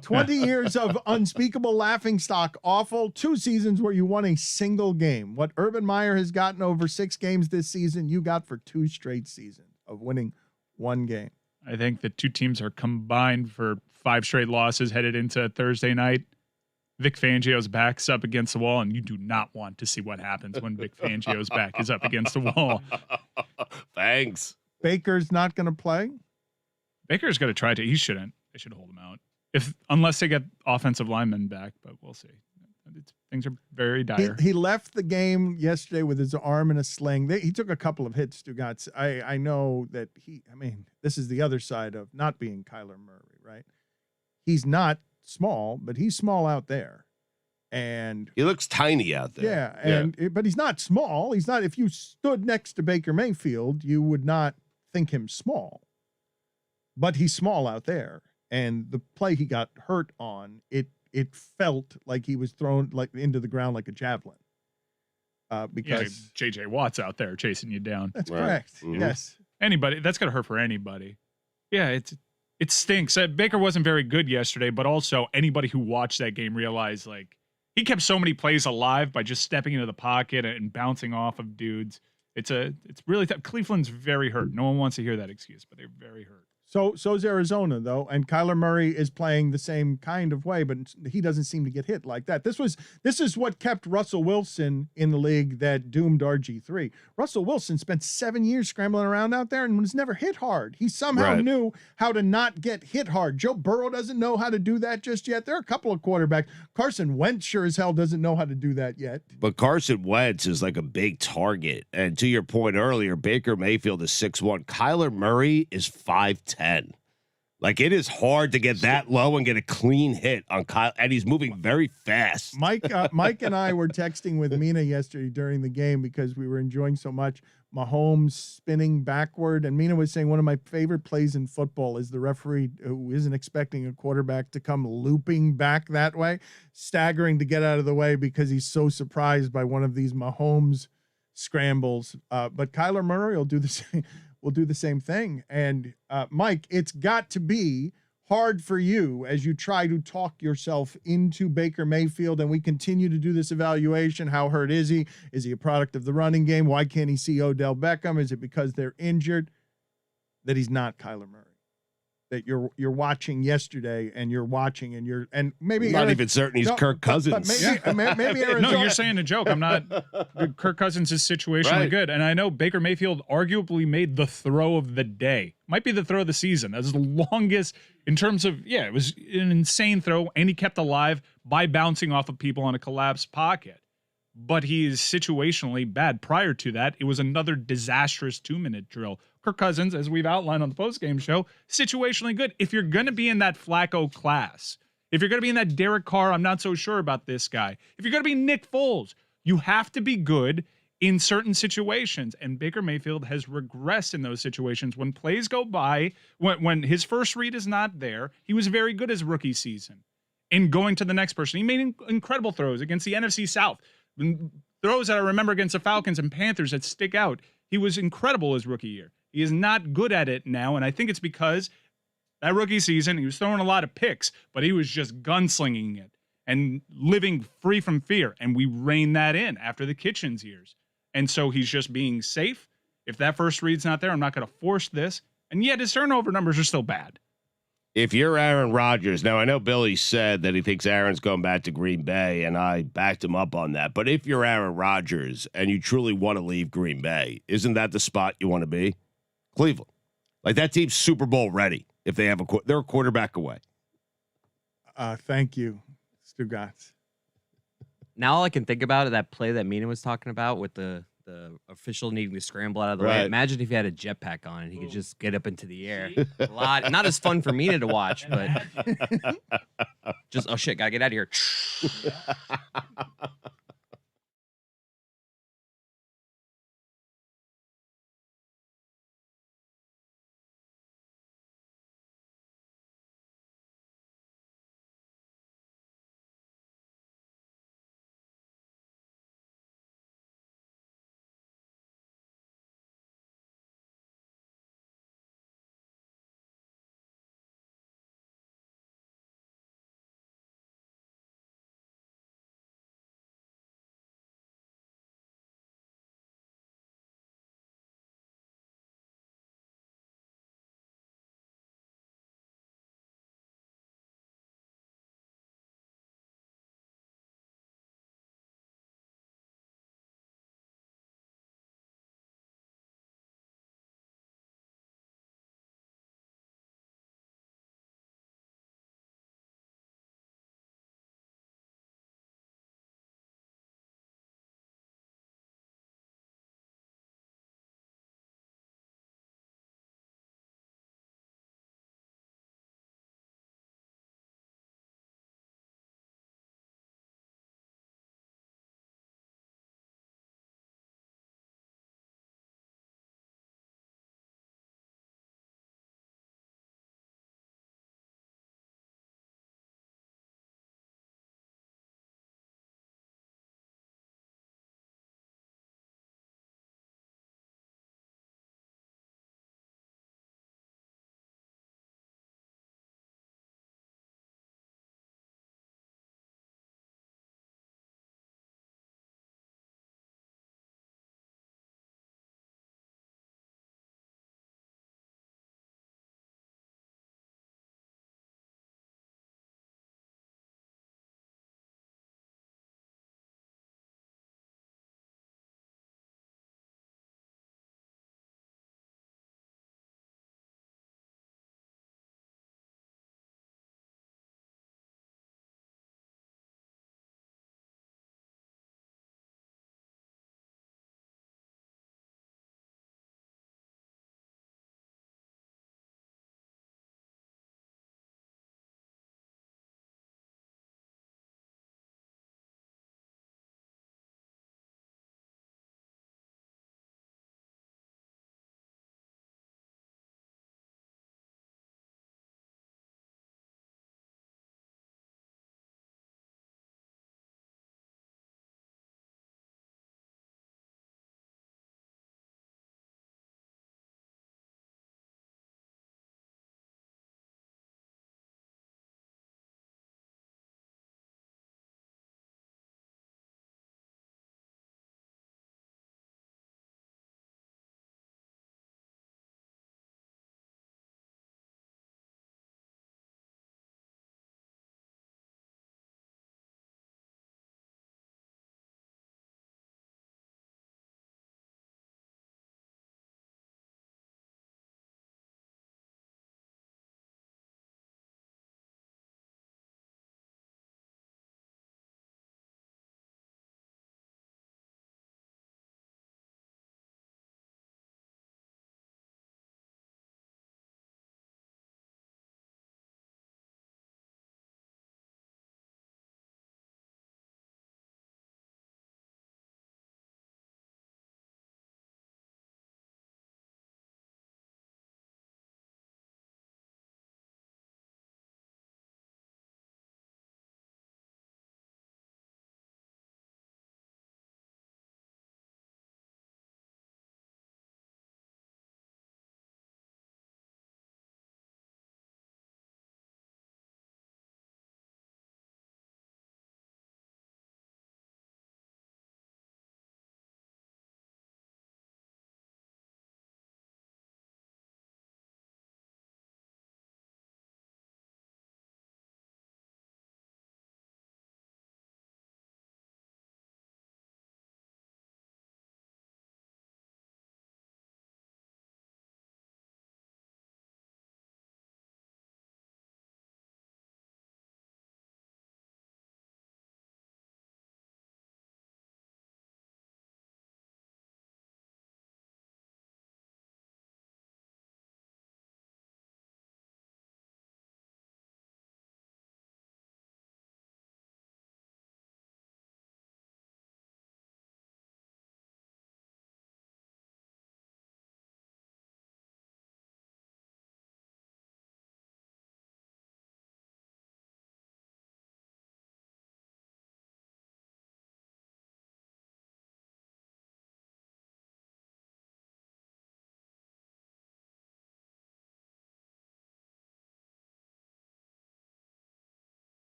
20 years of unspeakable laughingstock, awful 2 seasons where you won a single game. What Urban Meyer has gotten over 6 games this season, you got for 2 straight seasons of winning 1 game. I think the two teams are combined for 5 straight losses headed into Thursday night. Vic Fangio's back's up against the wall, and you do not want to see what happens when Vic Fangio's back is up against the wall. Thanks. Baker's not going to play. Baker's got to try to. He shouldn't. They should hold him out unless they get offensive linemen back. But we'll see. Things are very dire. He left the game yesterday with his arm in a sling. He took a couple of hits, Stugotz. I know that this is the other side of not being Kyler Murray, right? He's not small, but he's small out there. And He looks tiny out there. but he's not small. He's not. If you stood next to Baker Mayfield, you would not think him small. But he's small out there. And the play he got hurt on, it felt like he was thrown like into the ground like a javelin. Because J.J. Watt's out there chasing you down. that's Right. correct. Mhm. Yes. Anybody, that's gonna hurt for anybody. Yeah, it stinks. Baker wasn't very good yesterday, but also anybody who watched that game realized like he kept so many plays alive by just stepping into the pocket and bouncing off of dudes. It's really tough. Cleveland's very hurt. No one wants to hear that excuse, but they're very hurt. So's Arizona, though, and Kyler Murray is playing the same kind of way, but he doesn't seem to get hit like that. This is what kept Russell Wilson in the league that doomed RG3. Russell Wilson spent 7 years scrambling around out there and was never hit hard. He somehow knew how to not get hit hard. Joe Burrow doesn't know how to do that just yet. There are a couple of quarterbacks. Carson Wentz sure as hell doesn't know how to do that yet. But Carson Wentz is like a big target. And to your point earlier, Baker Mayfield is 6'1". Kyler Murray is 5'10". Like, it is hard to get that low and get a clean hit on Kyle, and he's moving very fast. Mike and I were texting with Mina yesterday during the game because we were enjoying so much Mahomes spinning backward, and Mina was saying one of my favorite plays in football is the referee who isn't expecting a quarterback to come looping back that way, staggering to get out of the way because he's so surprised by one of these Mahomes scrambles. But Kyler Murray will do the same. Will do the same thing. And Mike, it's got to be hard for you as you try to talk yourself into Baker Mayfield, and we continue to do this evaluation. How hurt is he? Is he a product of the running game? Why can't he see Odell Beckham? Is it because they're injured? That he's not Kyler Murray. That you're watching yesterday, and and maybe not even certain he's Kirk Cousins. But maybe Arizona. No, you're saying a joke. I'm not. Kirk Cousins is situationally good, and I know Baker Mayfield arguably made the throw of the day. Might be the throw of the season. That's the longest in terms of it was an insane throw, and he kept alive by bouncing off of people on a collapsed pocket. But he is situationally bad. Prior to that, it was another disastrous 2-minute drill. Kirk Cousins, as we've outlined on the postgame show, situationally good. If you're going to be in that Flacco class, if you're going to be in that Derek Carr, I'm not so sure about this guy. If you're going to be Nick Foles, you have to be good in certain situations. And Baker Mayfield has regressed in those situations. When plays go by, when his first read is not there, he was very good his rookie season in going to the next person. He made incredible throws against the NFC South. Throws that I remember against the Falcons and Panthers that stick out. He was incredible his rookie year. He is not good at it now, and I think it's because that rookie season, he was throwing a lot of picks, but he was just gunslinging it and living free from fear, and we reined that in after the Kitchens years. And so he's just being safe. If that first read's not there, I'm not going to force this. And yet his turnover numbers are still bad. If you're Aaron Rodgers, now I know Billy said that he thinks Aaron's going back to Green Bay, and I backed him up on that. But if you're Aaron Rodgers and you truly want to leave Green Bay, isn't that the spot you want to be? Cleveland. Like, that team's Super Bowl ready if they have they're a quarterback away. Thank you, Stugotz. Now all I can think about is that play that Mina was talking about with the official needing to scramble out of the way. Imagine if he had a jetpack on and he could just get up into the air. A lot, not as fun for Mina to watch, but just, oh shit, gotta get out of here.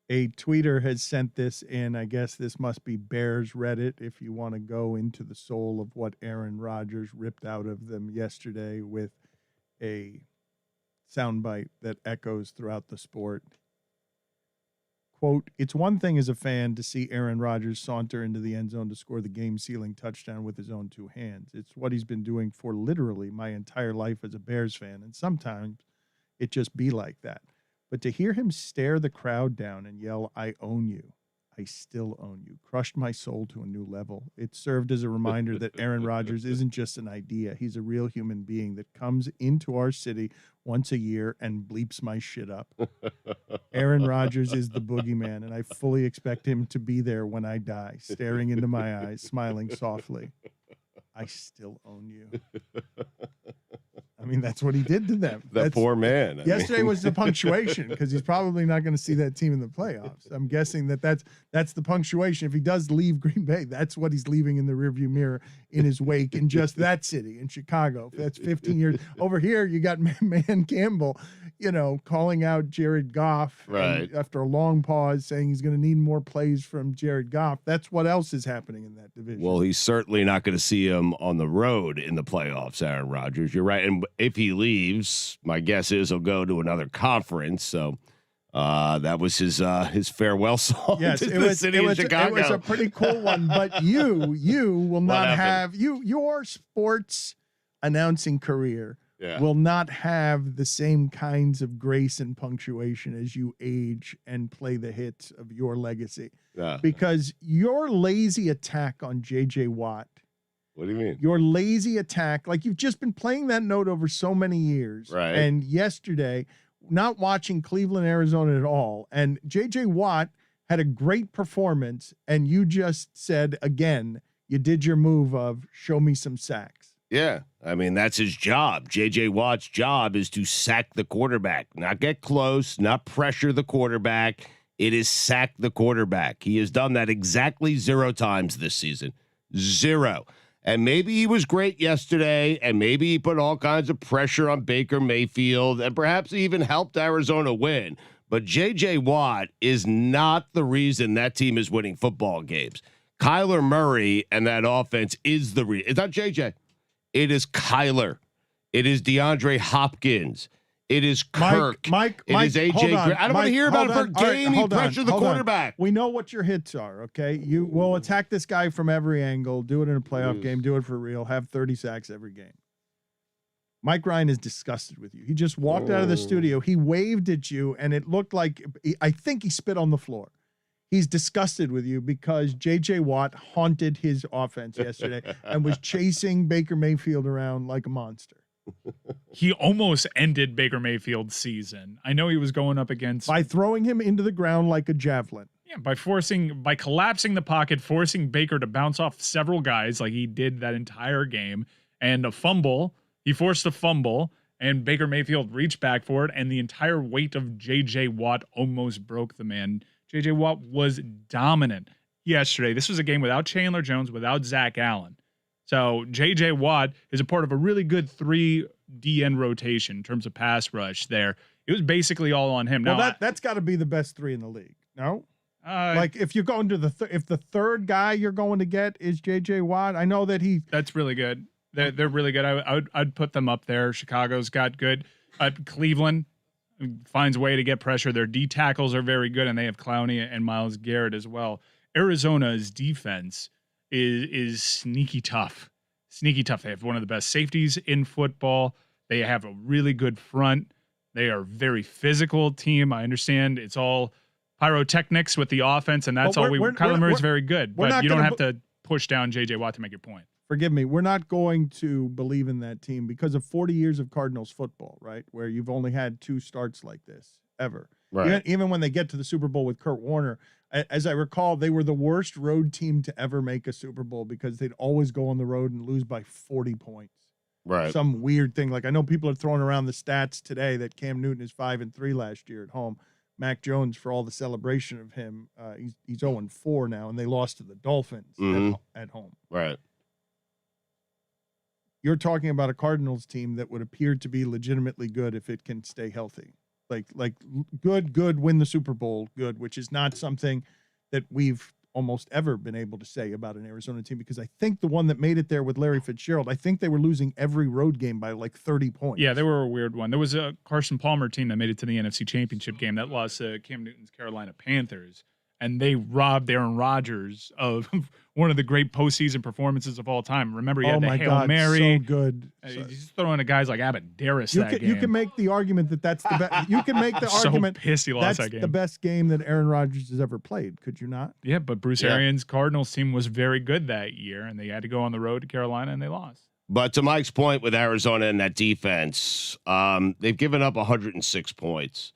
A tweeter has sent this in. I guess this must be Bears Reddit if you want to go into the soul of what Aaron Rodgers ripped out of them yesterday with a soundbite that echoes throughout the sport. Quote, "It's one thing as a fan to see Aaron Rodgers saunter into the end zone to score the game-sealing touchdown with his own two hands. It's what he's been doing for literally my entire life as a Bears fan, and sometimes it just be like that. But to hear him stare the crowd down and yell, 'I own you. I still own you,' crushed my soul to a new level. It served as a reminder that Aaron Rodgers isn't just an idea. He's a real human being that comes into our city once a year and bleeps my shit up. Aaron Rodgers is the boogeyman, and I fully expect him to be there when I die, staring into my eyes, smiling softly. I still own you." I mean, that's what he did to them. That poor man. Yesterday was the punctuation because he's probably not going to see that team in the playoffs. I'm guessing that's the punctuation. If he does leave Green Bay, that's what he's leaving in the rearview mirror in his wake in just that city, in Chicago. That's 15 years. Over here, you got Man Campbell, calling out Jared Goff right after a long pause, saying he's going to need more plays from Jared Goff. That's what else is happening in that division. Well, he's certainly not going to see him on the road in the playoffs, Aaron Rodgers. You're right. And if he leaves, my guess is he'll go to another conference. So that was his farewell song. Yes, to the city of Chicago. It was a pretty cool one. But you will not have your sports announcing career will not have the same kinds of grace and punctuation as you age and play the hits of your legacy. Because your lazy attack on J.J. Watt. What do you mean? Your lazy attack, like you've just been playing that note over so many years. Right. And yesterday, not watching Cleveland, Arizona at all. And J.J. Watt had a great performance. And you just said, again, you did your move of show me some sacks. Yeah. I mean, that's his job. J.J. Watt's job is to sack the quarterback, not get close, not pressure the quarterback. It is sack the quarterback. He has done that exactly 0 times this season. 0. And maybe he was great yesterday, and maybe he put all kinds of pressure on Baker Mayfield, and perhaps he even helped Arizona win. But J.J. Watt is not the reason that team is winning football games. Kyler Murray and that offense is the reason. It's not J.J. It is Kyler. It is DeAndre Hopkins. It is Kirk. Mike, is AJ. I don't want to hear about it for a game. He pressured the quarterback. We know what your hits are, okay? You will attack this guy from every angle, do it in a playoff game, do it for real, have 30 sacks every game. Mike Ryan is disgusted with you. He just walked out of the studio. He waved at you, and it looked like, I think he spit on the floor. He's disgusted with you because J.J. Watt haunted his offense yesterday and was chasing Baker Mayfield around like a monster. He almost ended Baker Mayfield's season. I know he was going up against by throwing him into the ground like a javelin. Yeah, by collapsing the pocket, forcing Baker to bounce off several guys like he did that entire game, and a fumble. He forced a fumble, and Baker Mayfield reached back for it, and the entire weight of J.J. Watt almost broke the man. J.J. Watt was dominant yesterday. This was a game without Chandler Jones, without Zach Allen. So J.J. Watt is a part of a really good 3 DN rotation in terms of pass rush there. It was basically all on him. Well, now, that's got to be the best 3 in the league. No? Like if you're going to if the third guy you're going to get is J.J. Watt, I know that that's really good. They're really good. I'd put them up there. Chicago's got good. Cleveland finds a way to get pressure. Their D tackles are very good, and they have Clowney and Myles Garrett as well. Arizona's defense is sneaky tough. Sneaky tough. They have one of the best safeties in football. They have a really good front. They are a very physical team. I understand it's all pyrotechnics with the offense, and that's all we. Kyler Murray's very good, but you don't have to push down J.J. Watt to make your point. Forgive me. We're not going to believe in that team because of 40 years of Cardinals football, right? Where you've only had 2 starts like this ever. Right. Even when they get to the Super Bowl with Kurt Warner, as I recall, they were the worst road team to ever make a Super Bowl because they'd always go on the road and lose by 40 points. Right. Some weird thing. Like I know people are throwing around the stats today that Cam Newton is 5-3 last year at home. Mac Jones, for all the celebration of him, he's 0-4 now, and they lost to the Dolphins at home. Right. You're talking about a Cardinals team that would appear to be legitimately good if it can stay healthy. Like good, win the Super Bowl, good, which is not something that we've almost ever been able to say about an Arizona team, because I think the one that made it there with Larry Fitzgerald, I think they were losing every road game by like 30 points. Yeah, they were a weird one. There was a Carson Palmer team that made it to the NFC Championship game that lost to Cam Newton's Carolina Panthers, and they robbed Aaron Rodgers of one of the great postseason performances of all time. Remember, he had the Hail Mary. So good. He's throwing to guys like Abadaris that game. You can make the argument that that's the best. You can make the so argument pissed he lost that's that game. the best game that Aaron Rodgers has ever played. Could you not? Yeah, but Bruce Arians' Cardinals team was very good that year, and they had to go on the road to Carolina, and they lost. But to Mike's point with Arizona and that defense, they've given up 106 points.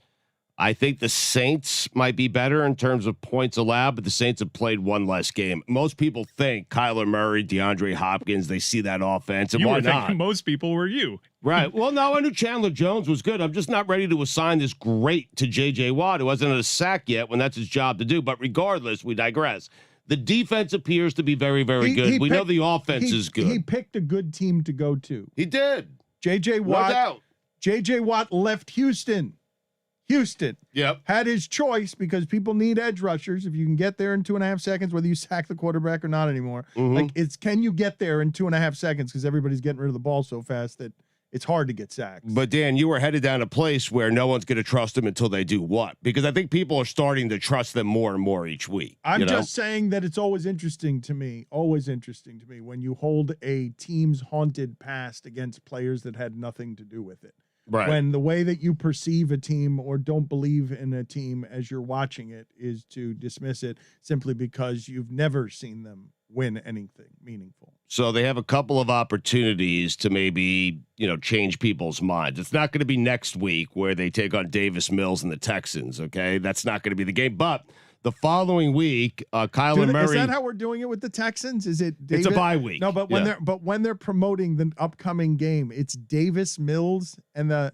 I think the Saints might be better in terms of points allowed, but the Saints have played one less game. Most people think Kyler Murray, DeAndre Hopkins, they see that offense, and You why were not? thinking most people were you. Right. Well, no, I knew Chandler Jones was good. I'm just not ready to assign this great to J.J. Watt, who hasn't had a sack yet when that's his job to do. But regardless, we digress. The defense appears to be very, very good. We know the offense is good. He picked a good team to go to. He did. J.J. No Watt. doubt. J.J. Watt left Houston. Yep. Had his choice because people need edge rushers. If you can get there in 2.5 seconds, whether you sack the quarterback or not anymore, like can you get there in 2.5 seconds? Because everybody's getting rid of the ball so fast that it's hard to get sacked. But Dan, you were headed down a place where no one's going to trust them until they do what? Because I think people are starting to trust them more and more each week. I'm just saying that it's always interesting to me when you hold a team's haunted past against players that had nothing to do with it. Right. When the way that you perceive a team or don't believe in a team as you're watching it is to dismiss it simply because you've never seen them win anything meaningful. So they have a couple of opportunities to maybe, change people's minds. It's not going to be next week where they take on Davis Mills and the Texans, okay? That's not going to be the game. But the following week, Kyler Murray. Is that how we're doing it with the Texans? Is it Davis? It's a bye week. No, but when they're promoting the upcoming game, it's Davis Mills and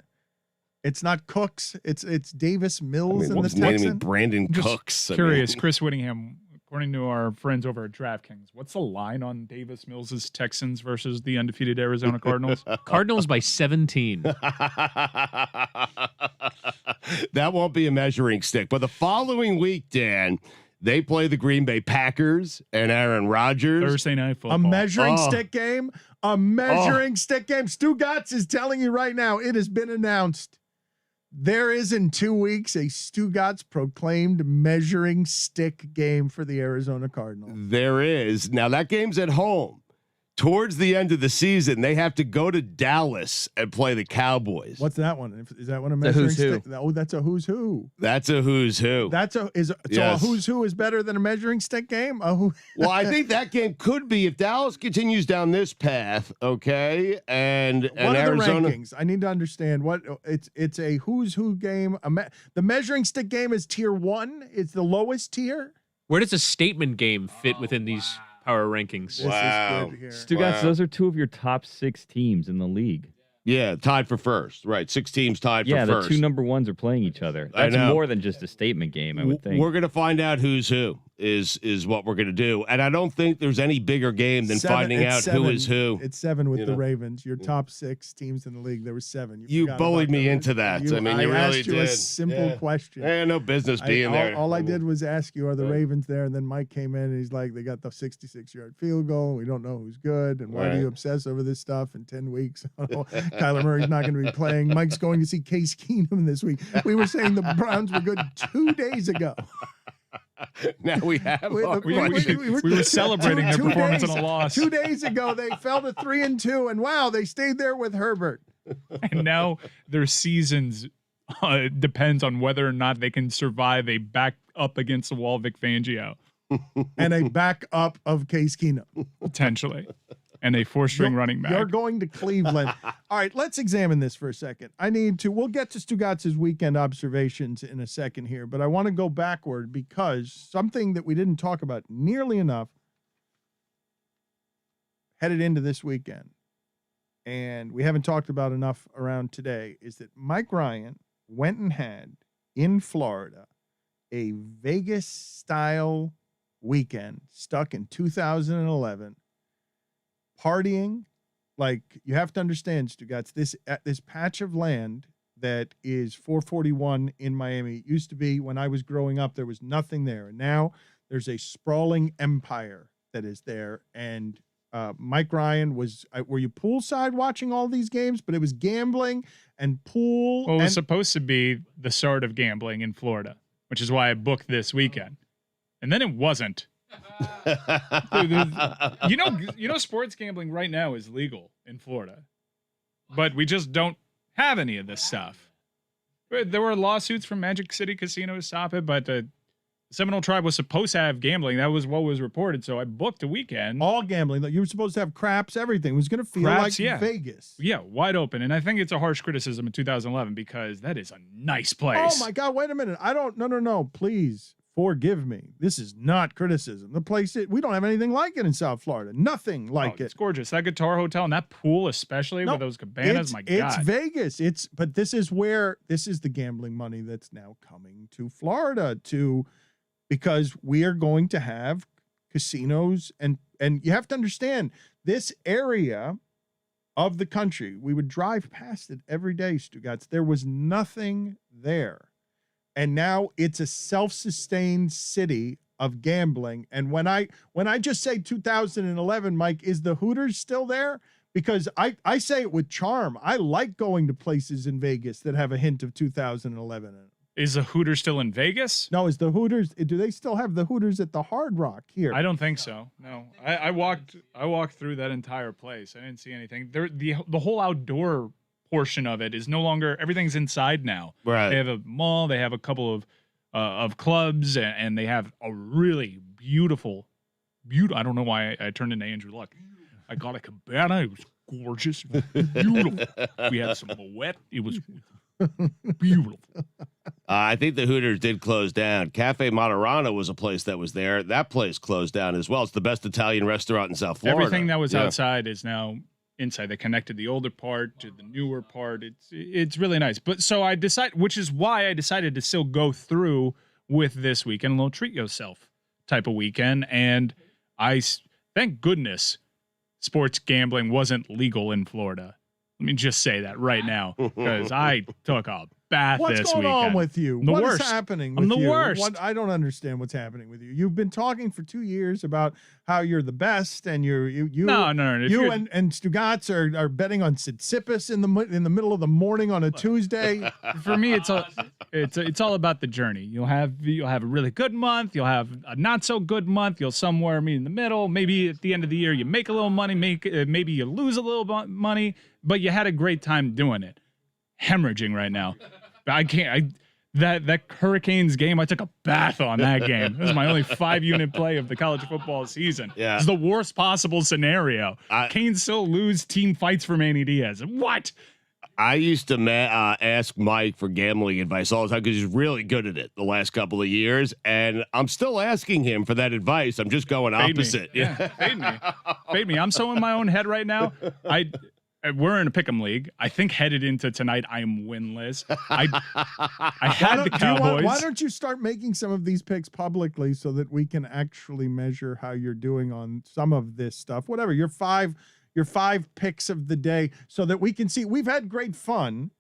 it's not Cooks. It's Davis Mills and the Texans. Brandon Just Cooks. Curious, Chris Whittingham, according to our friends over at DraftKings, what's the line on Davis Mills' Texans versus the undefeated Arizona Cardinals? Cardinals by 17. That won't be a measuring stick. But the following week, Dan, they play the Green Bay Packers and Aaron Rodgers. Thursday Night Football. A measuring stick game. A measuring stick game. Stugotz is telling you right now, it has been announced. There is in 2 weeks a Stugotz proclaimed measuring stick game for the Arizona Cardinals. There is. Now, that game's at home. Towards the end of the season, they have to go to Dallas and play the Cowboys. What's that one? Is that one a measuring stick? Oh, that's a who's who. That's a who's who. So a who's who is better than a measuring stick game? Well, I think that game could be if Dallas continues down this path, okay? And what are Arizona. the rankings? I need to understand what it's a who's who game. The measuring stick game is tier 1. It's the lowest tier. Where does a statement game fit within these power rankings? Wow. Stugotz, those are 2 of your top 6 teams in the league. Yeah, tied for first. Right. 6 teams tied for Yeah, first. the 2 number ones are playing each other. I That's know. more than just a statement game, I would think. We're going to find out who's who is what we're going to do. And I don't think there's any bigger game than finding out who is who. It's 7 with the Ravens. Your top 6 teams in the league, there were 7. You bullied me into that. I mean, you really asked you did. a simple question. I had no business being there. All I did was ask you, are the Ravens there? And then Mike came in and he's like, they got the 66-yard field goal. We don't know who's good. And why do you obsess over this stuff in 10 weeks? Kyler Murray's not going to be playing. Mike's going to see Case Keenum this week. We were saying the Browns were good 2 days ago. Now we have. We were celebrating their performance on a loss. 2 days ago, they fell to 3-2, and wow, they stayed there with Herbert. And now their seasons depends on whether or not they can survive a back up against the wall Vic Fangio. And a backup of Case Keenum. Potentially. And a 4-string running back. You're going to Cleveland. All right, let's examine this for a second. We'll get to Stugotz's weekend observations in a second here, but I want to go backward because something that we didn't talk about nearly enough headed into this weekend, and we haven't talked about enough around today, is that Mike Ryan went and had, in Florida, a Vegas-style weekend stuck in 2011, partying. Like, you have to understand, Stugotz, this patch of land that is 441 in Miami. It used to be when I was growing up, there was nothing there. And now there's a sprawling empire that is there. And Mike Ryan were you poolside watching all these games? But it was gambling and pool. Well, it was and, supposed to be the start of gambling in Florida, which is why I booked this weekend. And then it wasn't. You know, sports gambling right now is legal in Florida, but we just don't have any of this stuff. There were lawsuits from Magic City Casino to stop it, but the Seminole Tribe was supposed to have gambling. That was what was reported. So I booked a weekend. all gambling. You were supposed to have craps, everything. It was going to feel Craps, like yeah. Vegas. Yeah, wide open. And I think it's a harsh criticism in 2011 because that is a nice place. Oh my God! Wait a minute. No. Please forgive me. This is not criticism. The place we don't have anything like it in South Florida. Nothing like It's it. gorgeous. That Guitar Hotel and that pool, especially No, with those cabanas. My God. It's Vegas. But this is the gambling money that's now coming to Florida because we are going to have casinos and you have to understand this area of the country. We would drive past it every day, Stugotz. There was nothing there. And now it's a self-sustained city of gambling. And when I just say 2011, Mike, is the Hooters still there? Because I say it with charm. I like going to places in Vegas that have a hint of 2011 in it. Is the Hooters still in Vegas? No, is the Hooters? Do they still have the Hooters at the Hard Rock here? I don't think so. No, I walked through that entire place. I didn't see anything. The whole outdoor portion of it is no longer. Everything's inside now. Right. They have a mall. They have a couple of clubs, and they have a really beautiful. I don't know why I turned into Andrew Luck. I got a cabana. It was gorgeous, beautiful. We had some wet. It was beautiful. I think the Hooters did close down. Cafe Moderano was a place that was there. That place closed down as well. It's the best Italian restaurant in South Florida. Everything that was outside is now inside. They connected the older part to the newer part. It's really nice. But so I decided, which is why I decided to still go through with this weekend, a little treat yourself type of weekend. And thank goodness sports gambling wasn't legal in Florida. Let me just say that right now, because I took a bath What's this going weekend. on with you? The What is worst. happening with I'm the you? worst. I don't understand what's happening with you. You've been talking for 2 years about how you're the best, and you No. you and Stugotz are betting on Sitsipas in the middle of the morning on a Tuesday. For me, it's all about the journey. You'll have a really good month. You'll have a not so good month. You'll somewhere meet in the middle. Maybe at the end of the year, you make a little money. Maybe you lose a little money, but you had a great time doing it. Hemorrhaging right now. I can't. That Hurricanes game, I took a bath on that game. It was my only 5-unit play of the college football season. Yeah. It's the worst possible scenario. Canes still lose. Team fights for Manny Diaz. What? I used to ask Mike for gambling advice all the time because he's really good at it the last couple of years, and I'm still asking him for that advice. I'm just going opposite. Yeah, fade me. I'm so in my own head right now. We're in a pick'em league. I think headed into tonight, I'm winless. I had the Cowboys. Why don't you start making some of these picks publicly so that we can actually measure how you're doing on some of this stuff? Whatever your five picks of the day, so that we can see. We've had great fun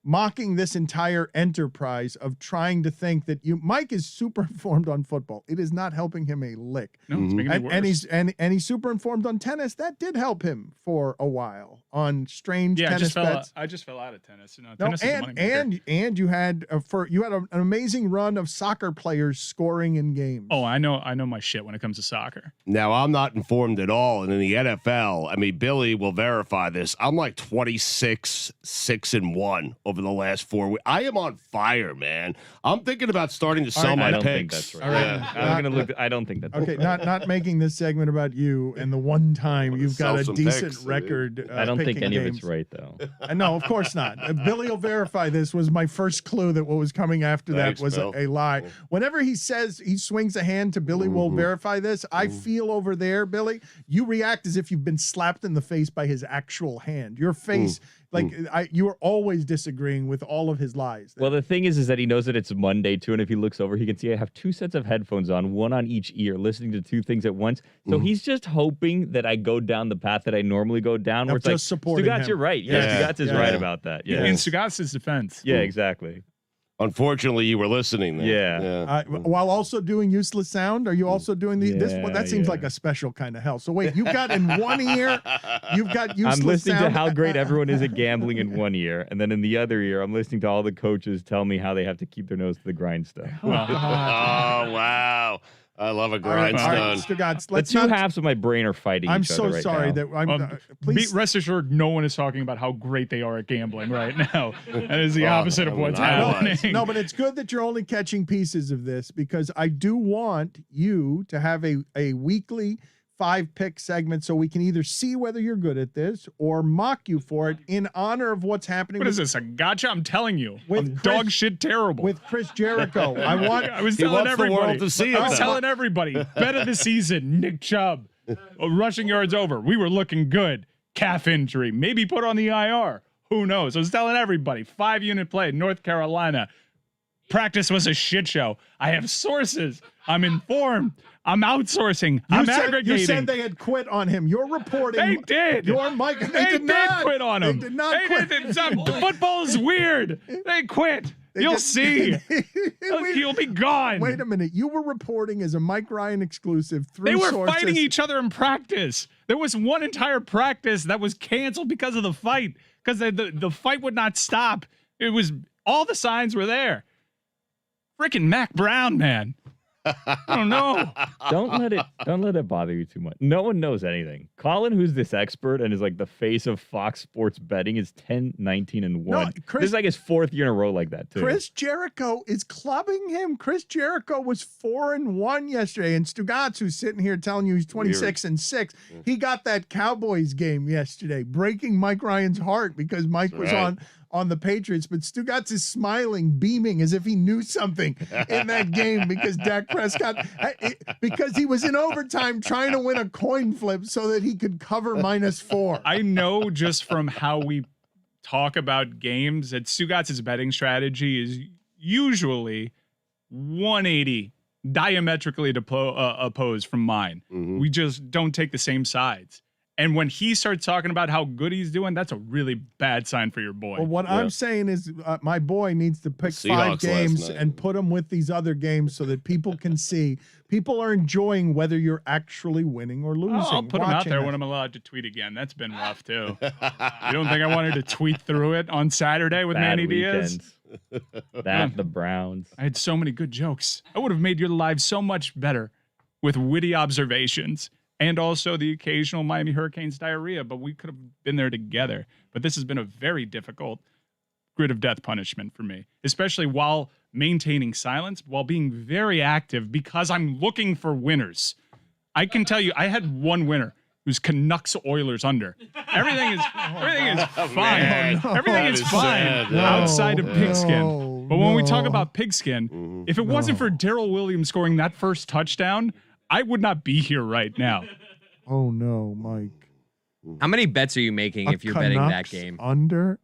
mocking this entire enterprise of trying to think that Mike is super informed on football. It is not helping him a lick. No, it's making it worse. And he's super informed on tennis. That did help him for a while on strange tennis bets. I just fell out of tennis. Tennis is a money maker. and you had an amazing run of soccer players scoring in games. Oh, I know my shit when it comes to soccer. Now, I'm not informed at all. And in the NFL, I mean, Billy will verify this. I'm like 26-6-1 over the last 4 weeks. I am on fire, man. I'm thinking about starting to sell my I don't picks. think that's right. All right. Yeah. I'm gonna look. I don't think that's Okay, right. not making this segment about you and the one time you've got Sell a some decent picks, record. I don't think picking any of games. it's right though. No, of course not. Billy will verify this. Was my first clue that what was coming after Thanks, that was Bill. a lie. Whenever he says he swings a hand to Billy will verify this, I feel over there, Billy, you react as if you've been slapped in the face by his actual hand. Your face Like you are always disagreeing with all of his lies. Well, the thing is that he knows that it's Monday too, and if he looks over, he can see I have 2 sets of headphones on, one on each ear, listening to 2 things at once. So he's just hoping that I go down the path that I normally go down. Where it's just like, supporting Stugotz, him. you're right. Yeah, Stugotz is right about that. Yeah, In Stugotz's defense. yeah, exactly. Unfortunately, you were listening there. Yeah. While also doing useless sound, are you also doing this? Well, that seems Yeah. like a special kind of hell. So wait, you got in one ear, you've got useless I'm listening sound. to how great everyone is at gambling in one ear, and then in the other ear, I'm listening to all the coaches tell me how they have to keep their nose to the grindstone. Oh, wow. I love a All right, grindstone. Stugotz, The let's 2 not. halves of my brain are fighting I'm each so other right sorry now. that I'm. Please. Rest assured, no one is talking about how great they are at gambling right now. That is the opposite of what's happening. No, but it's good that you're only catching pieces of this because I do want you to have a weekly 5-pick segment so we can either see whether you're good at this or mock you for it in honor of what's happening. What is this, a gotcha? I'm telling you. With I'm Chris- dog shit terrible. with Chris Jericho? I was He telling wants the everybody. world to see I was him. telling everybody. Bet of the season, Nick Chubb. Rushing yards over. We were looking good. Calf injury. Maybe put on the IR. Who knows? I was telling everybody. 5-unit play, North Carolina. Practice was a shit show. I have sources. I'm informed. I'm outsourcing. I'm aggregating. You said they had quit on him. You're reporting. They did. Your mic. They did not quit on him. They did not quit. Football is weird. They quit. You'll did- see. Wait- He'll be gone. Wait a minute. You were reporting as a Mike Ryan exclusive through They were sources. fighting each other in practice. There was one entire practice that was canceled because of the fight, because the fight would not stop. It was all the signs were there. Freaking Mac Brown, man. I don't know. Don't let it bother you too much. No one knows anything. Colin, who's this expert and is like the face of Fox Sports betting, is 10-19-1. No, Chris- This is like his 4th year in a row like that too. Chris Jericho is clubbing him. Chris Jericho was 4-1 yesterday, and Stugotz, who's sitting here telling you he's 26-6, he got that Cowboys game yesterday, breaking Mike Ryan's heart because Mike was on the Patriots. But Stugotz is smiling, beaming as if he knew something in that game because Dak Prescott, because he was in overtime trying to win a coin flip so that he could cover -4. I know just from how we talk about games that Stugotz's betting strategy is usually 180 diametrically opposed from mine. We just don't take the same sides. And when he starts talking about how good he's doing, that's a really bad sign for your boy. Well, what I'm saying is my boy needs to pick Seahawks 5 last games night. and put them with these other games so that people can see. People are enjoying whether you're actually winning or losing. I'll put him out watching there it. when I'm allowed to tweet again. That's been rough, too. You don't think I wanted to tweet through it on Saturday with Bad Manny Diaz? weekends. That, the Browns. I had so many good jokes. I would have made your lives so much better with witty observations and also the occasional Miami Hurricanes diarrhea, but we could have been there together. But this has been a very difficult grid of death punishment for me, especially while maintaining silence, while being very active because I'm looking for winners. I can tell you, I had one winner. Who's Canucks Oilers under. Everything is fine. man. Everything is That is fine sad. No, outside of Pigskin. no, But when we talk no. about Pigskin, if it wasn't for Darrell Williams scoring that first touchdown, I would not be here right now. Oh no, Mike. How many bets are you making if you're betting that Canucks game? under.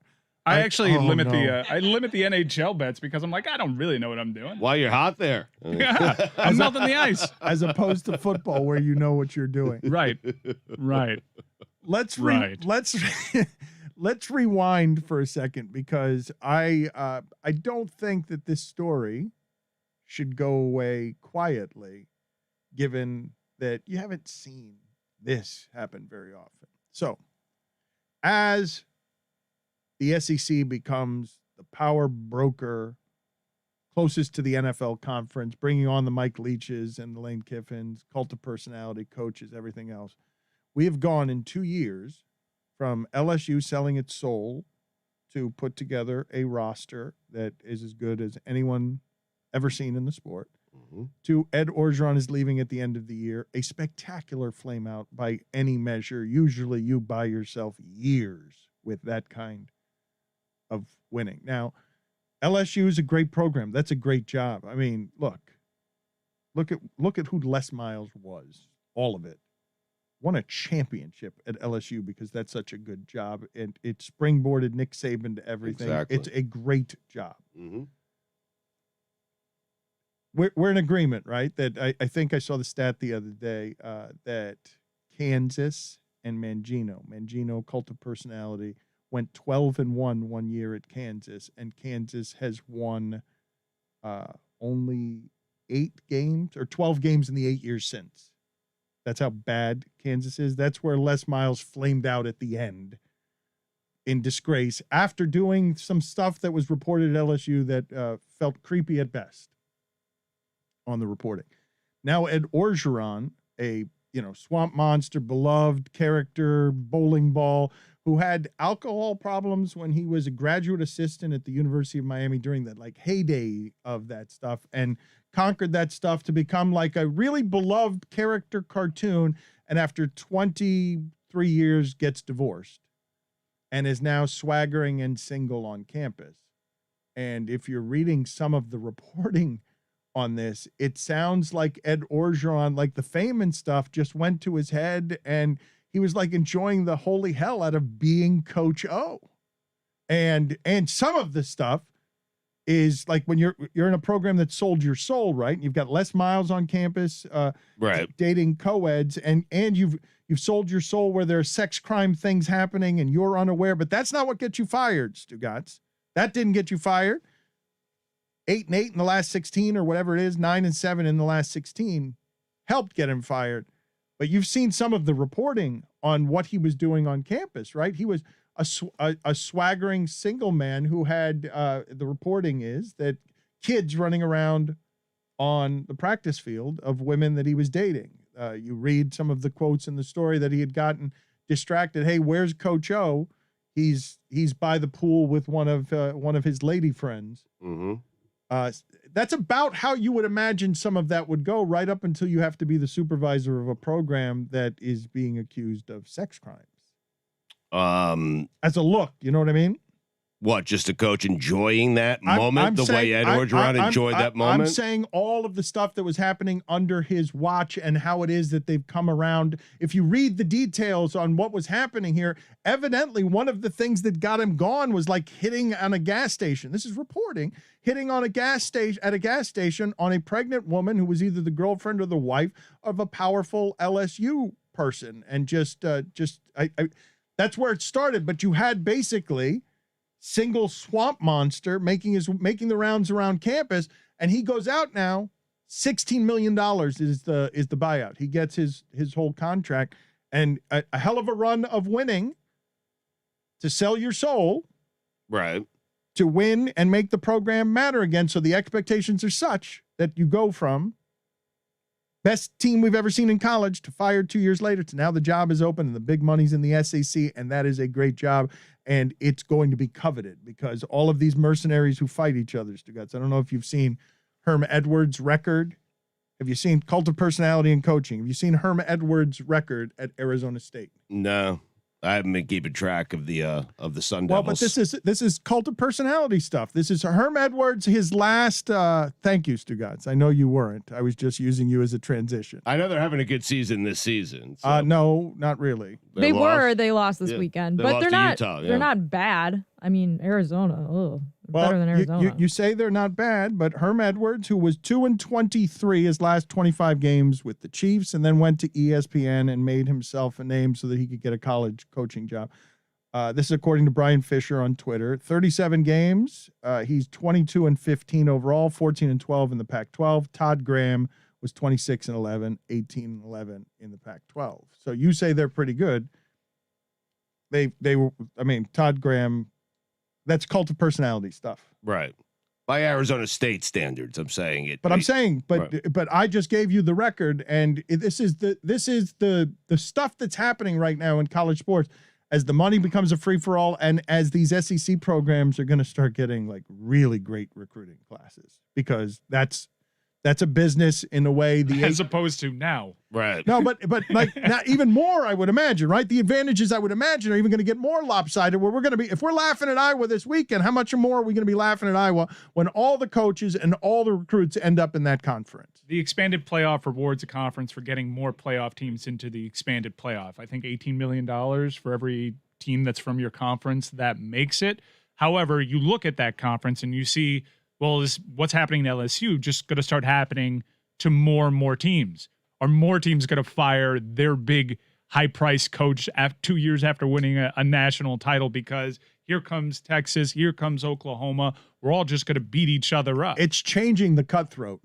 I actually limit no. the NHL bets because I'm like, I don't really know what I'm doing. While you're hot there. Yeah, I'm melting the ice. As opposed to football where you know what you're doing. Right. Let's Right. let's rewind for a second because I don't think that this story should go away quietly, given that you haven't seen this happen very often. So, as the SEC becomes the power broker closest to the NFL conference, bringing on the Mike Leaches and the Lane Kiffins, cult of personality, coaches, everything else. We have gone in 2 years from LSU selling its soul to put together a roster that is as good as anyone ever seen in the sport, to Ed Orgeron is leaving at the end of the year, a spectacular flame out by any measure. Usually you buy yourself years with that kind of winning. Now, LSU is a great program. That's a great job. I mean, look at who Les Miles was. All of it. won a championship at LSU because that's such a good job. And it springboarded Nick Saban to everything. Exactly. It's a great job. Mm-hmm. We're in agreement, right? That I think I saw the stat the other day that Kansas and Mangino, cult of personality, went 12-1 one year at Kansas, and Kansas has won only 8 games or 12 games in the 8 years since. That's how bad Kansas is. That's where Les Miles flamed out at the end in disgrace after doing some stuff that was reported at LSU that felt creepy at best on the reporting. Now Ed Orgeron, a swamp monster, beloved character, bowling ball, who had alcohol problems when he was a graduate assistant at the University of Miami during the heyday of that stuff, and conquered that stuff to become like a really beloved character cartoon, and after 23 years gets divorced and is now swaggering and single on campus. And if you're reading some of the reporting on this, it sounds like Ed Orgeron, like the fame and stuff, just went to his head, and he was enjoying the holy hell out of being Coach O. And some of the stuff is when you're in a program that sold your soul, right? You've got Les Miles on campus, Right. dating co-eds, and you've sold your soul where there are sex crime things happening and you're unaware, but that's not what gets you fired, Stugotz. That didn't get you fired. 8-8 in the last 16 or whatever it is, 9-7 in the last 16 helped get him fired. But you've seen some of the reporting on what he was doing on campus, right? He was a swaggering single man who had, the reporting is that kids running around on the practice field of women that he was dating. You read some of the quotes in the story that he had gotten distracted. Hey, where's Coach O? He's by the pool with one of his lady friends. Mm-hmm. That's about how you would imagine some of that would go, right up until you have to be the supervisor of a program that is being accused of sex crimes. As a look, you know what I mean? What, just a coach enjoying that moment the way Ed Orgeron enjoyed that moment? I'm saying all of the stuff that was happening under his watch and how it is that they've come around. If you read the details on what was happening here, evidently one of the things that got him gone was hitting on a gas station. This is reporting, hitting on a gas station on a pregnant woman who was either the girlfriend or the wife of a powerful LSU person. And that's where it started. But you had basically single swamp monster making the rounds around campus, and he goes out now. $16 million is the buyout. He gets his whole contract, and a hell of a run of winning to sell your soul, right, to win and make the program matter again. So the expectations are such that you go from best team we've ever seen in college to fired 2 years later to now the job is open and the big money's in the SEC, and that is a great job. And it's going to be coveted because all of these mercenaries who fight each other, Stugotz. I don't know if you've seen Herm Edwards' record. Have you seen Cult of Personality and Coaching? Have you seen Herm Edwards' record at Arizona State? No, I haven't been keeping track of the Sun Devils. Well, but this is Cult of Personality stuff. This is Herm Edwards, his last. Thank you, Stugotz. I know you weren't. I was just using you as a transition. I know they're having a good season this season. So. No, not really. They lost this weekend, but they're not. Utah, They're not bad. I mean, Arizona. Better than Arizona. You say they're not bad, but Herm Edwards, who was 2-23 his last 25 games with the Chiefs, and then went to ESPN and made himself a name so that he could get a college coaching job. This is according to Brian Fisher on Twitter. 37 games. He's 22-15 overall, 14-12 in the Pac-12. Todd Graham was 26-11, 18-11 in the Pac-12. So you say they're pretty good. They were. I mean, Todd Graham. That's Cult of Personality stuff, right? By Arizona State standards, I'm saying it. But but I just gave you the record, and this is the stuff that's happening right now in college sports as the money becomes a free for all, and as these SEC programs are going to start getting really great recruiting classes, because that's a business in a way. As opposed to now. Right. No, but not even more, I would imagine, right? The advantages, I would imagine, are even going to get more lopsided, where we're going to be, if we're laughing at Iowa this weekend, how much more are we going to be laughing at Iowa when all the coaches and all the recruits end up in that conference? The expanded playoff rewards a conference for getting more playoff teams into the expanded playoff. I think $18 million for every team that's from your conference that makes it. However, you look at that conference and you see, well, is what's happening in LSU just going to start happening to more and more teams? Are more teams going to fire their big high-priced coach 2 years after winning a national title because here comes Texas, here comes Oklahoma. We're all just going to beat each other up. It's changing the cutthroat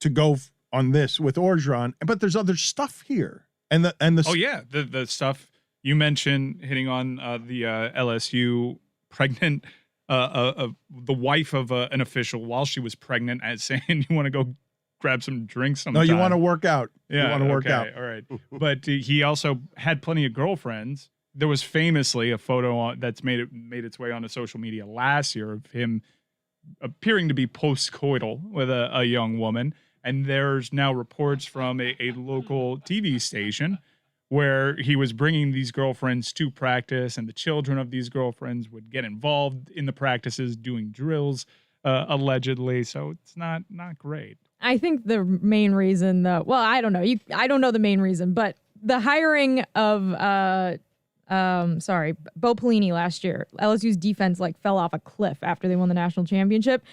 to go on this with Orgeron, but there's other stuff here. And the stuff you mentioned hitting on the LSU pregnant, the wife of an official while she was pregnant, as saying you want to go grab some drinks sometime. No, you want to work out. Yeah, you want to work out. All right. But he also had plenty of girlfriends. There was famously a photo that's made its way onto social media last year of him appearing to be post-coital with a young woman. And there's now reports from a local TV station where he was bringing these girlfriends to practice, and the children of these girlfriends would get involved in the practices doing drills, allegedly. So it's not great. I think the main reason, though, well, I don't know. I don't know the main reason, but the hiring of Bo Pelini last year, LSU's defense fell off a cliff after they won the national championship.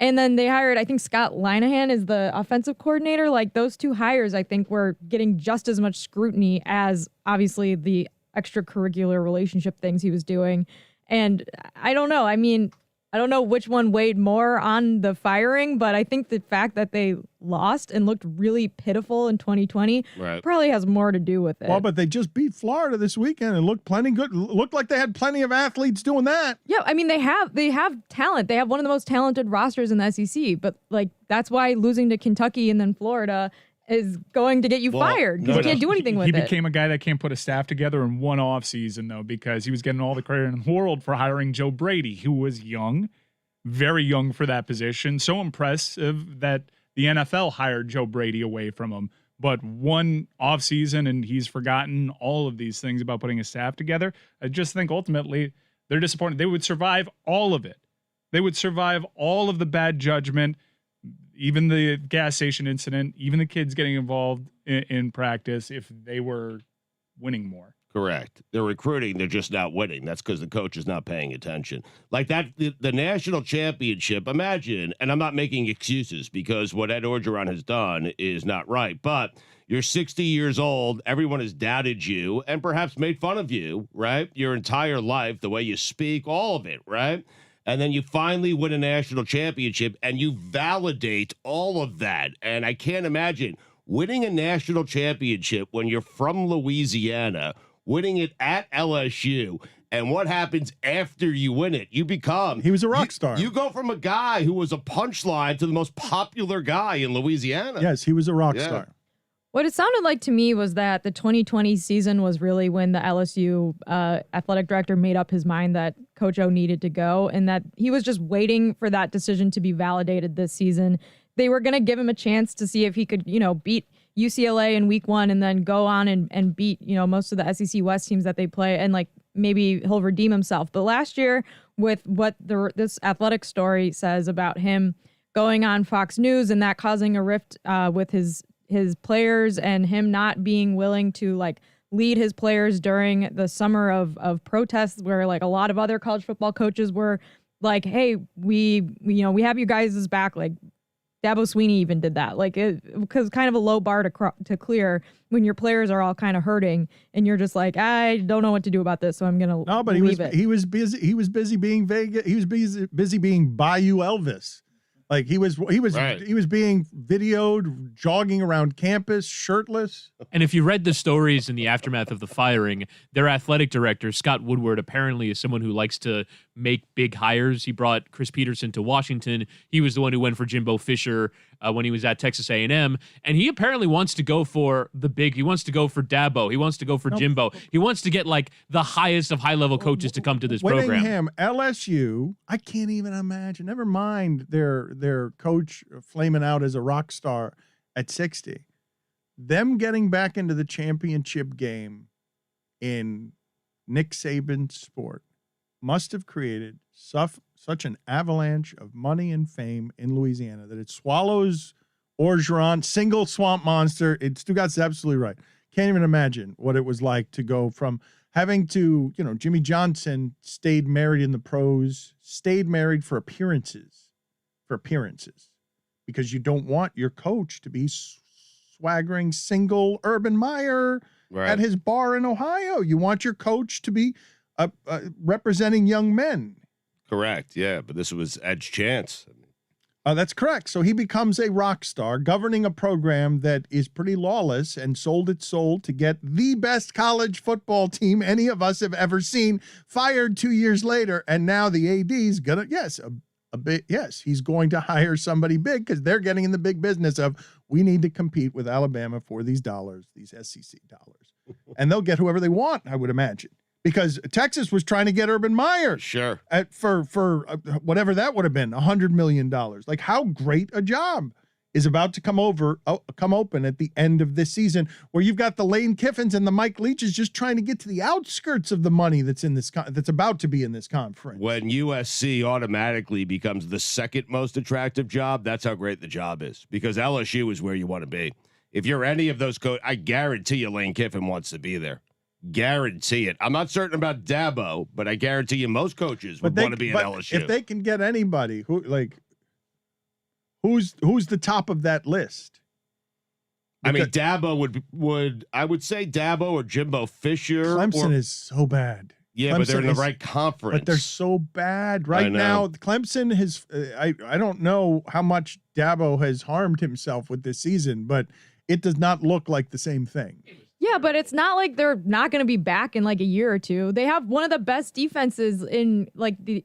And then they hired, I think, Scott Linehan as the offensive coordinator. Those two hires, I think, were getting just as much scrutiny as, obviously, the extracurricular relationship things he was doing. And I don't know. I mean, I don't know which one weighed more on the firing, but I think the fact that they lost and looked really pitiful in 2020 probably has more to do with it. Well, but they just beat Florida this weekend and looked plenty good. Looked like they had plenty of athletes doing that. Yeah, I mean, they have talent. They have one of the most talented rosters in the SEC, but that's why losing to Kentucky and then Florida is going to get you fired because you can't do anything with it. He became a guy that can't put a staff together in one offseason, though, because he was getting all the credit in the world for hiring Joe Brady, who was young, very young for that position. So impressive that the NFL hired Joe Brady away from him. But one offseason, and he's forgotten all of these things about putting a staff together. I just think ultimately they're disappointed. They would survive all of it. They would survive all of the bad judgment, even the gas station incident, even the kids getting involved in practice if they were winning more. Correct. They're recruiting. They're just not winning. That's because the coach is not paying attention. Like that, the national championship, imagine, and I'm not making excuses because what Ed Orgeron has done is not right, but you're 60 years old. Everyone has doubted you and perhaps made fun of you, right? Your entire life, the way you speak, all of it, right? And then you finally win a national championship and you validate all of that. And I can't imagine winning a national championship when you're from Louisiana, winning it at LSU, and what happens after you win it. You become... He was a rock star. You go from a guy who was a punchline to the most popular guy in Louisiana. Yes, he was a rock star. What it sounded like to me was that the 2020 season was really when the LSU athletic director made up his mind that Coach O needed to go, and that he was just waiting for that decision to be validated this season. They were going to give him a chance to see if he could, beat UCLA in week one and then go on and beat, most of the SEC West teams that they play, and maybe he'll redeem himself. But last year, with what this athletic story says about him going on Fox News and that causing a rift with his players and him not being willing to lead his players during the summer of protests where a lot of other college football coaches were like, hey, we have you guys' back. Dabo Sweeney even did that. Because kind of a low bar to clear when your players are all kind of hurting and you're just like, I don't know what to do about this, so I'm going to No, but he was busy being Vegas. He was busy being Bayou Elvis. He was being videoed jogging around campus shirtless. And if you read the stories in the aftermath of the firing, their athletic director, Scott Woodward, apparently is someone who likes to make big hires. He brought Chris Peterson to Washington. He was the one who went for Jimbo Fisher when he was at Texas A&M. And he apparently wants to go for he wants to go for Dabo. He wants to go for Jimbo. He wants to get the highest of high-level coaches to come to this program. Whittingham, LSU, I can't even imagine. Never mind their coach flaming out as a rock star at 60. Them getting back into the championship game in Nick Saban's sport must have created such an avalanche of money and fame in Louisiana that it swallows Orgeron, single swamp monster. Stugotz is absolutely right. Can't even imagine what it was like to go from having to, Jimmy Johnson stayed married in the pros, stayed married for appearances, because you don't want your coach to be swaggering single Urban Meyer at his bar in Ohio. You want your coach to be representing young men. Correct. Yeah, but this was Ed's chance. That's correct. So he becomes a rock star, governing a program that is pretty lawless and sold its soul to get the best college football team any of us have ever seen, fired 2 years later. And now the AD's gonna, he's going to hire somebody big because they're getting in the big business of we need to compete with Alabama for these dollars, these SEC dollars. And they'll get whoever they want, I would imagine. Because Texas was trying to get Urban Meyer, sure, for whatever that would have been, $100 million. Like, how great a job is about to come open at the end of this season, where you've got the Lane Kiffins and the Mike Leaches just trying to get to the outskirts of the money that's in this that's about to be in this conference. When USC automatically becomes the second most attractive job, that's how great the job is. Because LSU is where you want to be. If you're any of those I guarantee you Lane Kiffin wants to be there. Guarantee it. I'm not certain about Dabo, but I guarantee you most coaches would want to be at LSU. If they can get anybody who's the top of that list? I mean, Dabo I would say Dabo or Jimbo Fisher. Clemson is so bad. Yeah, but they're in the right conference. But they're so bad right now. Clemson has. I don't know how much Dabo has harmed himself with this season, but it does not look like the same thing. Yeah, but it's not like they're not going to be back in like a year or two. They have one of the best defenses in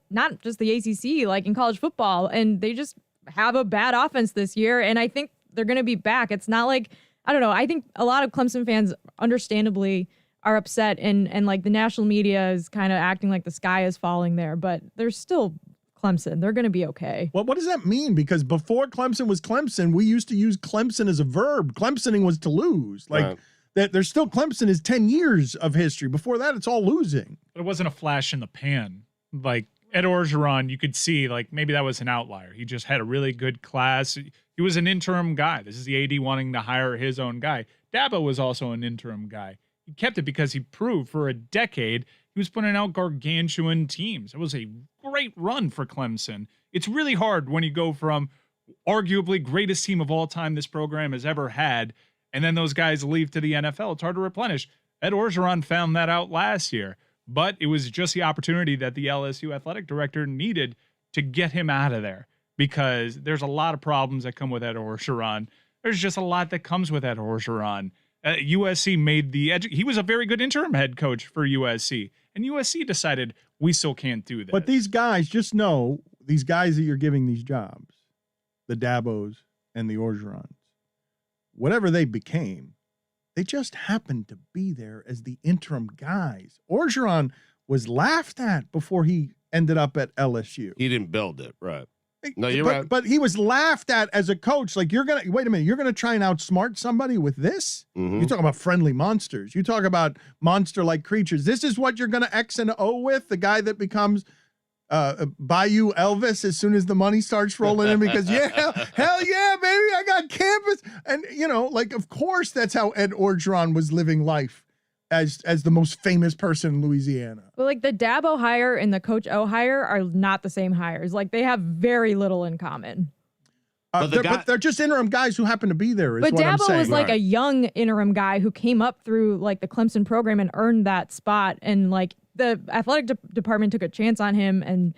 not just the ACC, like in college football, and they just have a bad offense this year. And I think they're going to be back. It's not like, I don't know. I think a lot of Clemson fans understandably are upset and like the national media is kind of acting like the sky is falling there, but they're still Clemson. They're going to be okay. Well, what does that mean? Because before Clemson was Clemson, we used to use Clemson as a verb. Clemsoning was to lose. That there's still Clemson is 10 years of history. Before that, it's all losing. But it wasn't a flash in the pan. Like Ed Orgeron, you could see like maybe that was an outlier. He just had a really good class. He was an interim guy. This is the AD wanting to hire his own guy. Dabo was also an interim guy. He kept it because he proved for a decade he was putting out gargantuan teams. It was a great run for Clemson. It's really hard when you go from arguably greatest team of all time this program has ever had, and then those guys leave to the NFL. It's hard to replenish. Ed Orgeron found that out last year, but it was just the opportunity that the LSU athletic director needed to get him out of there, because there's a lot of problems that come with Ed Orgeron. There's just a lot that comes with Ed Orgeron. USC made he was a very good interim head coach for USC, and USC decided we still can't do that. But these guys, just know, these guys that you're giving these jobs, the Dabos and the Orgerons, whatever they became, they just happened to be there as the interim guys. Orgeron was laughed at before he ended up at LSU. He didn't build it, right? No, you're right. But he was laughed at as a coach. Like, wait a minute, you're going to try and outsmart somebody with this? Mm-hmm. You talk about friendly monsters. You talk about monster-like creatures. This is what you're going to X and O with? The guy that becomes Bayou Elvis as soon as the money starts rolling in, because hell yeah, baby, I got campus. And, of course that's how Ed Orgeron was living life as the most famous person in Louisiana. But like the Dabo hire and the Coach O hire are not the same hires. Like they have very little in common. But they're just interim guys who happen to be there. But what I'm Dabo saying. was like a young interim guy who came up through like the Clemson program and earned that spot. And like the athletic department took a chance on him, and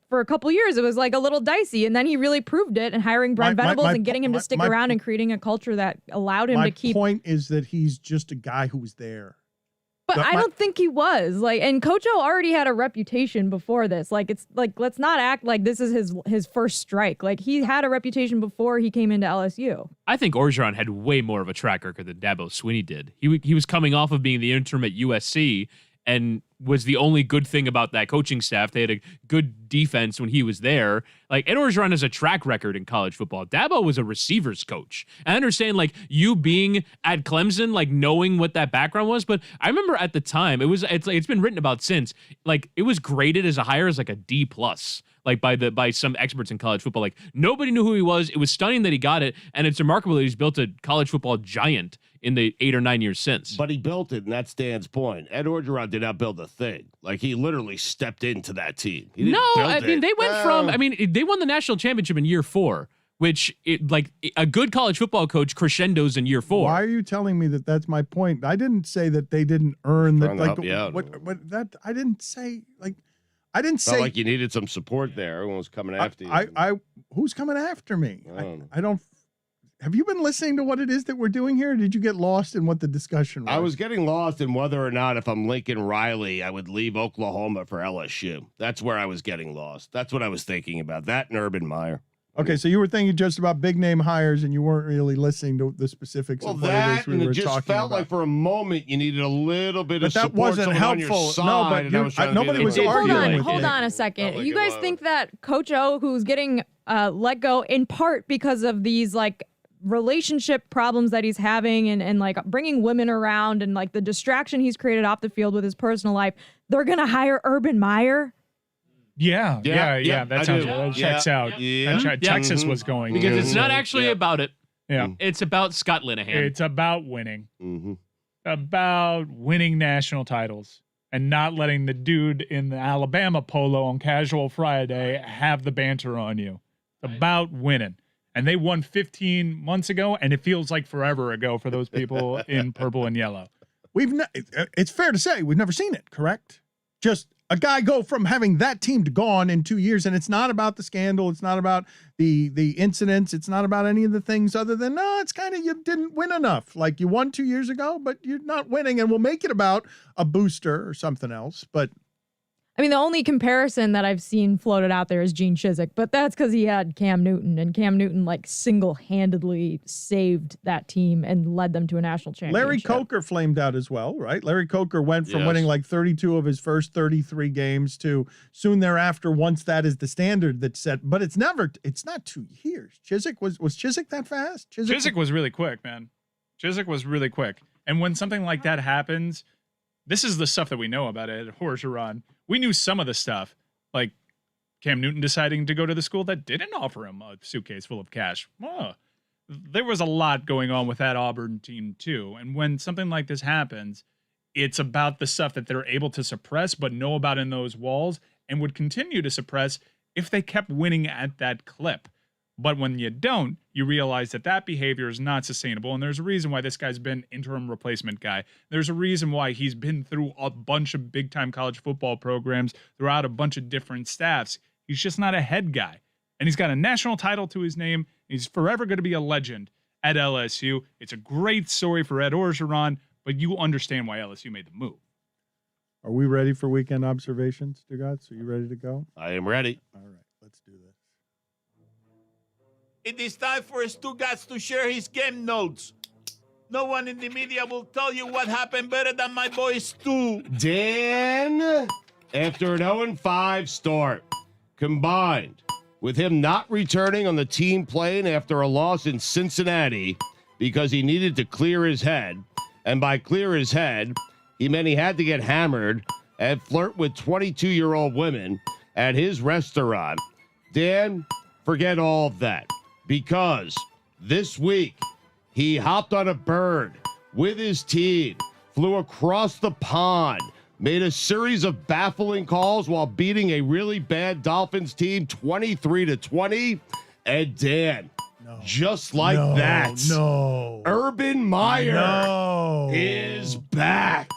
for a couple years it was like a little dicey. And then he really proved it, and hiring Brent Venables and getting him to stick around and creating a culture that allowed him to keep. My point is that he's just a guy who was there. But I don't think he was. Like, and Coach O already had a reputation before this. Like, it's like, let's not act like this is his first strike. Like, he had a reputation before he came into LSU. I think Orgeron had way more of a track record than Dabo Swinney did. He was coming off of being the interim at USC, and was the only good thing about that coaching staff. They had a good defense when he was there. Like, Ed Orgeron has a track record in college football. Dabo was a receivers coach. I understand, like, you being at Clemson, like, knowing what that background was, but I remember at the time, it's been written about since, like, it was graded as a hire as like a D+. Like by some experts in college football. Like, nobody knew who he was. It was stunning that he got it, and it's remarkable that he's built a college football giant in the 8 or 9 years since. But he built it, and that's Dan's point. Ed Orgeron did not build a thing. Like, he literally stepped into that team. He didn't build I mean, it. they went from, I mean, they won the national championship in year 4, which, a good college football coach crescendos in year 4. Why are you telling me that that's my point? I didn't say that they didn't earn that. Like, what I didn't say, like, I didn't say like you needed some support there. Everyone was coming after you. Who's coming after me? I don't. Have you been listening to what it is that we're doing here? Or did you get lost in what the discussion was? I was getting lost in whether or not, if I'm Lincoln Riley, I would leave Oklahoma for LSU. That's where I was getting lost. That's what I was thinking about. That and Urban Meyer. Okay, so you were thinking just about big name hires, and you weren't really listening to the specifics of what it is we were talking about. It just felt like for a moment you needed a little bit of support. That wasn't helpful. No, but nobody was arguing. Hold on a second. You guys think that Coach O, who's getting let go in part because of these like relationship problems that he's having and like bringing women around and like the distraction he's created off the field with his personal life, they're gonna hire Urban Meyer? Yeah. That sounds that checks out. Yeah. Texas was going because it's not actually about it. Yeah, it's about Scott Linehan. It's about winning. Mm-hmm. About winning national titles and not letting the dude in the Alabama polo on Casual Friday have the banter on you. It's about winning. And they won 15 months ago, and it feels like forever ago for those people in purple and yellow. It's fair to say we've never seen it, correct? Just a guy go from having that team to gone in 2 years, and it's not about the scandal, it's not about the incidents, it's not about any of the things other than, no, it's kind of you didn't win enough. Like, you won 2 years ago, but you're not winning, and we'll make it about a booster or something else. But I mean, the only comparison that I've seen floated out there is Gene Chizik, but that's because he had Cam Newton, and Cam Newton like single-handedly saved that team and led them to a national championship. Larry Coker flamed out as well, right? Larry Coker went from winning like 32 of his first 33 games to soon thereafter, once that is the standard that's set. But it's not 2 years. Chizik was Chizik that fast? Chizik was really quick, man. Chizik was really quick. And when something like that happens, this is the stuff that we know about it at Orgeron. We knew some of the stuff, like Cam Newton deciding to go to the school that didn't offer him a suitcase full of cash. There was a lot going on with that Auburn team, too. And when something like this happens, it's about the stuff that they're able to suppress but know about in those walls and would continue to suppress if they kept winning at that clip. But when you don't, you realize that behavior is not sustainable. And there's a reason why this guy's been interim replacement guy. There's a reason why he's been through a bunch of big-time college football programs throughout a bunch of different staffs. He's just not a head guy. And he's got a national title to his name. He's forever going to be a legend at LSU. It's a great story for Ed Orgeron, but you understand why LSU made the move. Are we ready for weekend observations, Stugotz? Are you ready to go? I am ready. All right, let's do this. It is time for Stugotz to share his game notes. No one in the media will tell you what happened better than my boy Stu. Dan, after an 0-5 start, combined with him not returning on the team plane after a loss in Cincinnati because he needed to clear his head, and by clear his head, he meant he had to get hammered and flirt with 22-year-old women at his restaurant. Dan, forget all of that. Because this week, he hopped on a bird with his team, flew across the pond, made a series of baffling calls while beating a really bad Dolphins team 23-20. And Dan, just like that, Urban Meyer is back.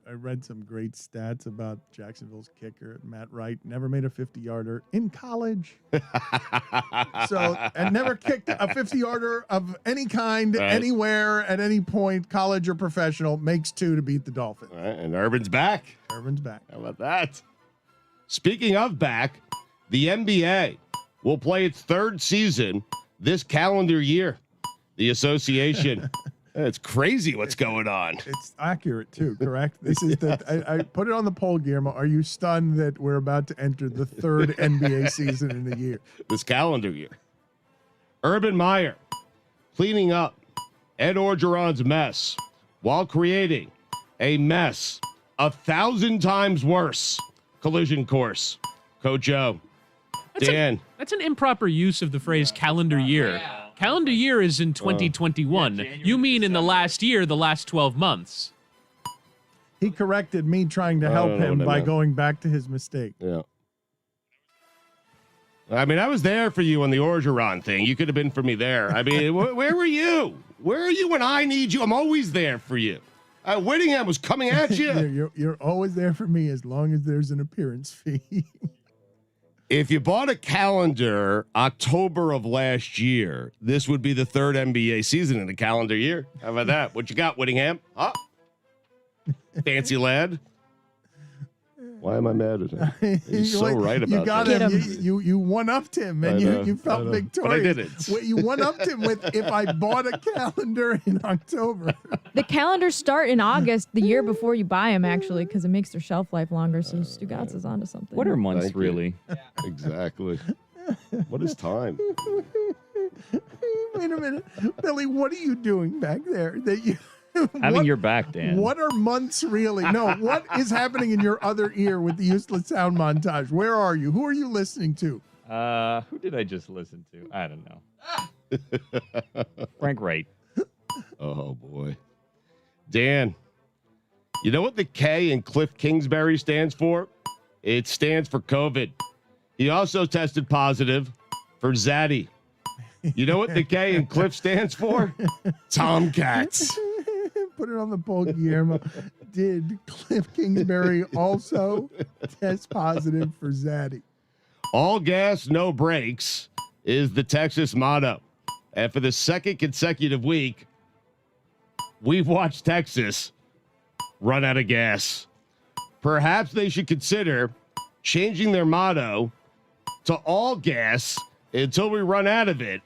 I read some great stats about Jacksonville's kicker, Matt Wright. Never made a 50-yarder in college. And never kicked a 50-yarder of any kind, anywhere, at any point, college or professional. Makes 2 to beat the Dolphins. All right, and Urban's back. Urban's back. How about that? Speaking of back, the NBA will play its 3rd season this calendar year. The association It's crazy what's going on. It's accurate too, correct? This is I put it on the poll, Guillermo. Are you stunned that we're about to enter the third NBA season in a year? This calendar year. Urban Meyer cleaning up Ed Orgeron's mess while creating a mess 1,000 times worse. Collision course. Coach O. Dan. That's an improper use of the phrase calendar year. Calendar year is in 2021. You mean in the last year, the last 12 months. He corrected me trying to help him by going back to his mistake. Yeah. I mean, I was there for you on the Orgeron thing. You could have been for me there. I mean, where were you? Where are you when I need you? I'm always there for you. Whittingham was coming at you. You're always there for me as long as there's an appearance fee. If you bought a calendar October of last year, this would be the third NBA season in a calendar year. How about that? What you got, Whittingham? Huh? Fancy lad. Why am I mad at him? He's so right about you got that. him. You one-upped him, and you felt victorious. But I didn't. You one-upped him with, if I bought a calendar in October. The calendars start in August, the year before you buy them, actually, because it makes their shelf life longer. So Stugotz is onto something. What are months Thank you. really? Exactly. What is time? Wait a minute, Billy. What are you doing back there? That you Having your back, Dan. What are months really? No, what is happening in your other ear with the useless sound montage? Where are you? Who are you listening to? Who did I just listen to? I don't know. Frank Wright. Oh, boy. Dan, you know what the K in Cliff Kingsbury stands for? It stands for COVID. He also tested positive for Zaddy. You know what the K in Cliff stands for? Tomcats. Put it on the poll, Guillermo. Did Cliff Kingsbury also test positive for Zaddy? All gas, no brakes is the Texas motto. And for the second consecutive week, we've watched Texas run out of gas. Perhaps they should consider changing their motto to all gas until we run out of it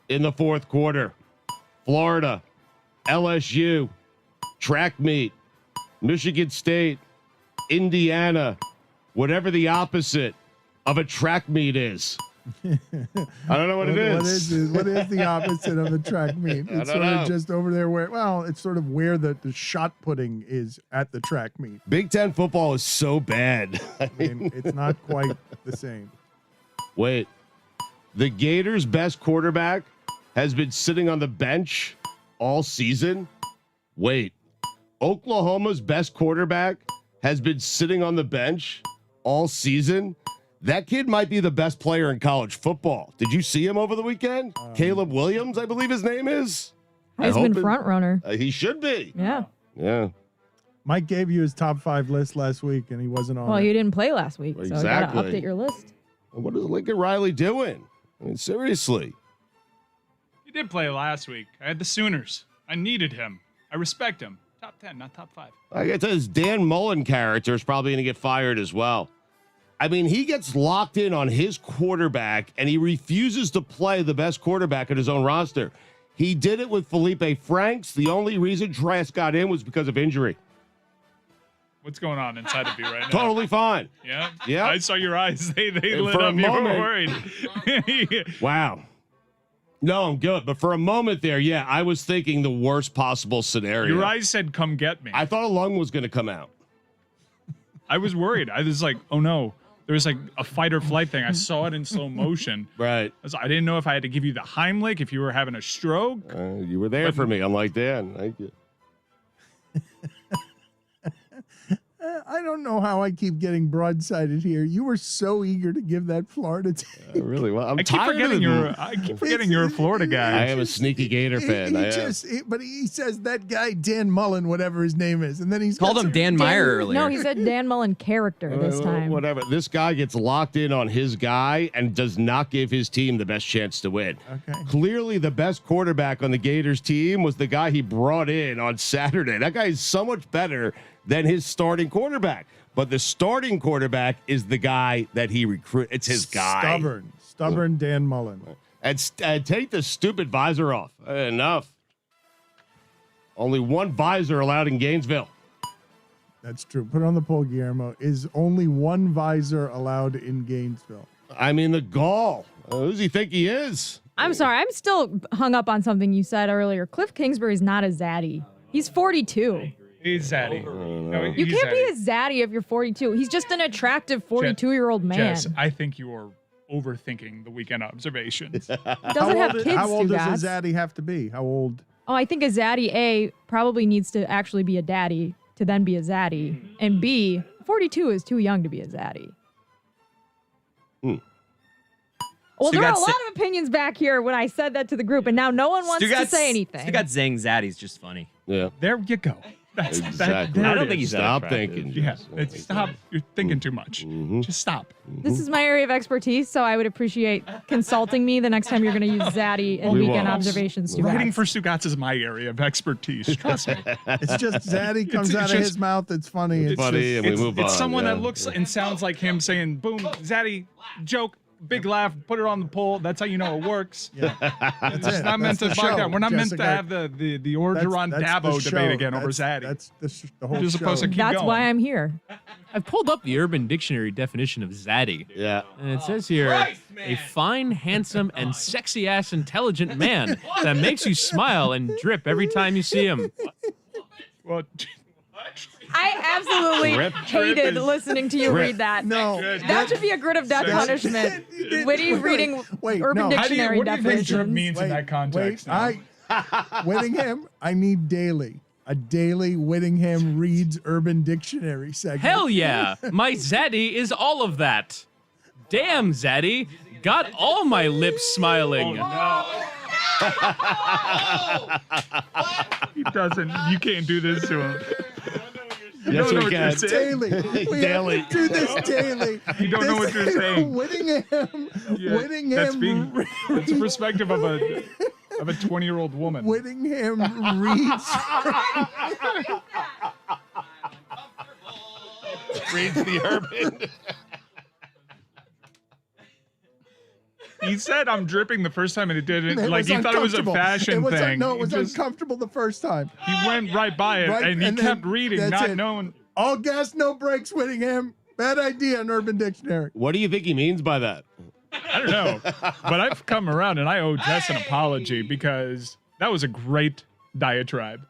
in the fourth quarter. Florida, LSU, track meet, Michigan State, Indiana, whatever the opposite of a track meet is. I don't know what it is. What is the opposite of a track meet? It's sort of just over there where, it's sort of where the shot putting is at the track meet. Big Ten football is so bad. I mean, it's not quite the same. Wait, the Gators' best quarterback has been sitting on the bench all season? Wait, Oklahoma's best quarterback has been sitting on the bench all season? That kid might be the best player in college football. Did you see him over the weekend? Caleb Williams, I believe his name is. Heisman front runner. He should be. Yeah. Yeah. Mike gave you his top 5 list last week, and he wasn't on. Well, it. you didn't play last week, so you got to update your list. What is Lincoln Riley doing? I mean, seriously. He did play last week. I had the Sooners. I needed him. I respect him. Top 10, not top 5. I guess his Dan Mullen character is probably going to get fired as well. I mean, he gets locked in on his quarterback, and he refuses to play the best quarterback in his own roster. He did it with Felipe Franks. The only reason Trask got in was because of injury. What's going on inside of you right now? Totally fine. Yeah? Yeah. I saw your eyes. They lit for a up. You were moment- worried. Wow. No, I'm good. But for a moment there, yeah, I was thinking the worst possible scenario. Your eyes said, come get me. I thought a lung was going to come out. I was worried. I was like, oh no. There was like a fight or flight thing. I saw it in slow motion. Right. I didn't know if I had to give you the Heimlich, if you were having a stroke. You were there for me, unlike Dan. Thank you. I don't know how I keep getting broadsided here. You were so eager to give that Florida team. Really well. I keep forgetting you're a Florida guy. I am a sneaky Gator fan. But he says that guy Dan Mullen, whatever his name is, and then he's Called him Dan Meyer earlier. No, he said Dan Mullen character this time. Whatever. This guy gets locked in on his guy and does not give his team the best chance to win. Okay. Clearly, the best quarterback on the Gators team was the guy he brought in on Saturday. That guy is so much better than his starting quarterback. But the starting quarterback is the guy that he recruit. It's his guy. Stubborn Dan Mullen. And take the stupid visor off. Enough. Only one visor allowed in Gainesville. That's true. Put it on the poll, Guillermo. Is only one visor allowed in Gainesville? I mean, the gall. Who does he think he is? I'm sorry. I'm still hung up on something you said earlier. Cliff Kingsbury's not a zaddy. He's 42. He's zaddy. No, You he's can't zaddy. be a zaddy if you're 42. He's just an attractive 42-year-old man. Jess, I think you are overthinking the weekend observations. He doesn't have kids, How old Stugotz. does a zaddy have to be? How old? Oh, I think a zaddy, A, probably needs to actually be a daddy to then be a zaddy. And B, 42 is too young to be a zaddy. Well, there are a lot of opinions back here when I said that to the group, and now no one wants to say anything. Stugotz saying Zaddy's just funny. Yeah. There you go. That's Exactly. there I don't it think is. he's that Stop attractive. thinking. Yeah, Jess. it's stop. You're thinking too much. Just stop. This is my area of expertise, so I would appreciate consulting me the next time you're going to use zaddy and We weekend will. observations. Writing Stugotz. for Stugotz is my area of expertise. Trust me. It's just zaddy comes It's out of just- his mouth. It's funny. It's funny, just- and we move on. It's someone yeah. that looks and sounds like him saying, boom, Zaddy, joke, big laugh, put it on the poll. That's how you know it works. Yeah. That's It's it. not meant That's to the bug show, down. We're not meant to Jessica. have the Orgeron That's Dabo the debate show. again over Zaddy. That's the whole You're show. supposed to keep That's going. why I'm here. I've pulled up the Urban Dictionary definition of zaddy. Yeah. And it says here, a fine, handsome, and sexy-ass intelligent man that makes you smile and drip every time you see him. Well, I absolutely Drip hated is- listening to you Drip. read that. No. That should be a grid of death punishment. Witty reading Urban no. how do you, Dictionary what do you think drip definitions. means in that context? now? Whittingham, I need daily. A daily Whittingham reads Urban Dictionary segment. Hell yeah! My zaddy is all of that. Damn, zaddy. Got all my lips smiling. He doesn't. You can't do this to him. Yes, don't know we what you're can. saying. Daily. We Daily. have to do this daily. You don't know what you're saying. Whittingham. Yeah, Whittingham. that's the perspective of a 20-year-old woman. Whittingham reads. Reads the Urban. He said I'm dripping the first time and it didn't. It Like was he thought it was a uncomfortable. fashion It was thing. No, it was He just- uncomfortable the first time. He went right by it Right, and he and then kept reading, that's not it. knowing. All gas, no brakes, Whittingham. Bad idea in Urban Dictionary. What do you think he means by that? I don't know. But I've come around and I owe Jess an apology because that was a great diatribe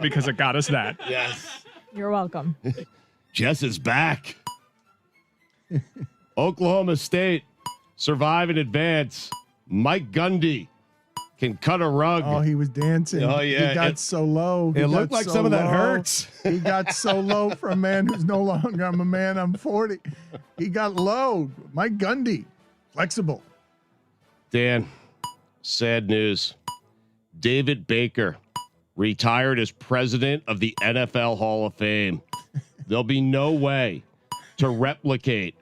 because it got us that. Yes. You're welcome. Jess is back. Oklahoma State survive and advance. Mike Gundy can cut a rug. Oh, he was dancing. Oh, yeah. He got so low. He it got looked like so some of that low. hurts. He got so low for a man who's no longer, I'm a man, I'm 40. He got low. Mike Gundy, flexible. Dan, sad news. David Baker retired as president of the NFL Hall of Fame. There'll be no way to replicate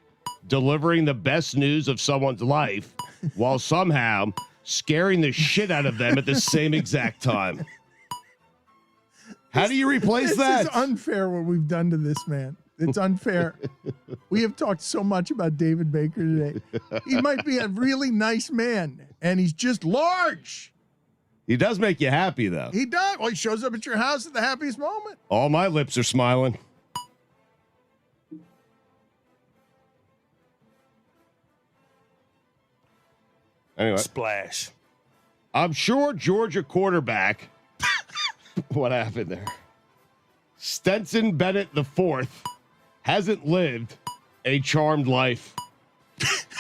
delivering the best news of someone's life while somehow scaring the shit out of them at the same exact time. How do you replace that? This is unfair what we've done to this man. It's unfair. We have talked so much about David Baker today. He might be a really nice man, and he's just large. He does make you happy, though. He does. Well, he shows up at your house at the happiest moment. All my lips are smiling. Anyway, Splash. I'm sure Georgia quarterback. What happened there? Stetson Bennett IV hasn't lived a charmed life.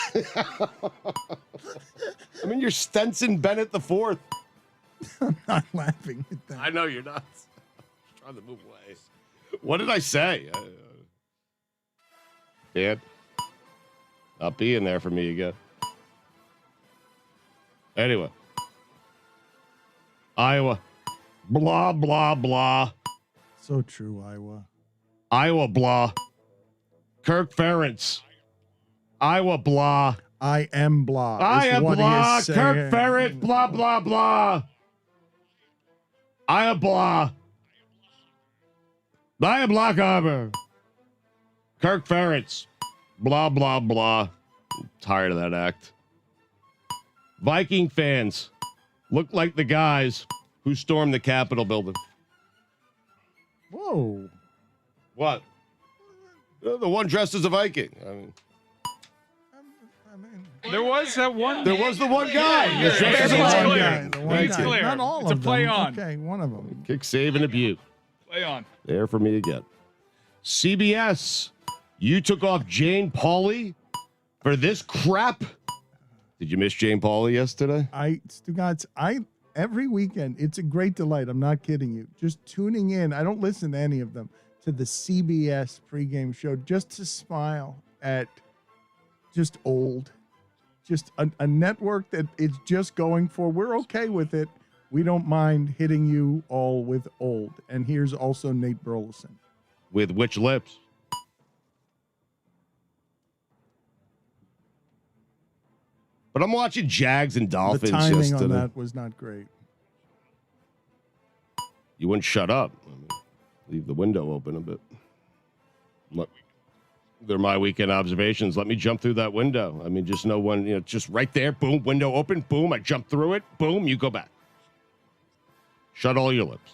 I mean, you're Stetson Bennett IV. I'm not laughing at that. I know you're not. I'm trying to move away. What did I say? Dan, I'll be in there for me again. Anyway, Iowa, blah, blah, blah. So true, Iowa. Iowa, blah. Kirk Ferentz, Iowa, blah. I am blah. is I am what he blah. is Kirk saying. Ferentz, blah, blah, blah. I am blah. I am Lock Harbor. Kirk Ferentz, blah, blah, blah. I'm tired of that act. Viking fans look like the guys who stormed the Capitol building. Whoa. What? The one dressed as a Viking. I mean, There was that one. there was the one guy. Yeah, He's dressed as a it's Viking. clear. The one It's guy. clear. Not all It's of a play them. on. Okay, one of them. Kick, save, and a Butte. Play on. There for me again. CBS, you took off Jane Pauley for this crap. Did you miss Jane Pauley yesterday? Stugotz, every weekend, it's a great delight. I'm not kidding you. Just tuning in. I don't listen to any of them, to the CBS pregame show just to smile at just old. Just a network that it's just going for. We're okay with it. We don't mind hitting you all with old. And here's also Nate Burleson. With which lips? But I'm watching Jags and Dolphins The timing yesterday. on that was not great. You wouldn't shut up. I mean, leave the window open a bit. They're my weekend observations. Let me jump through that window. I mean, just know when, just right there, boom, window open, boom, I jump through it, boom, you go back. Shut all your lips.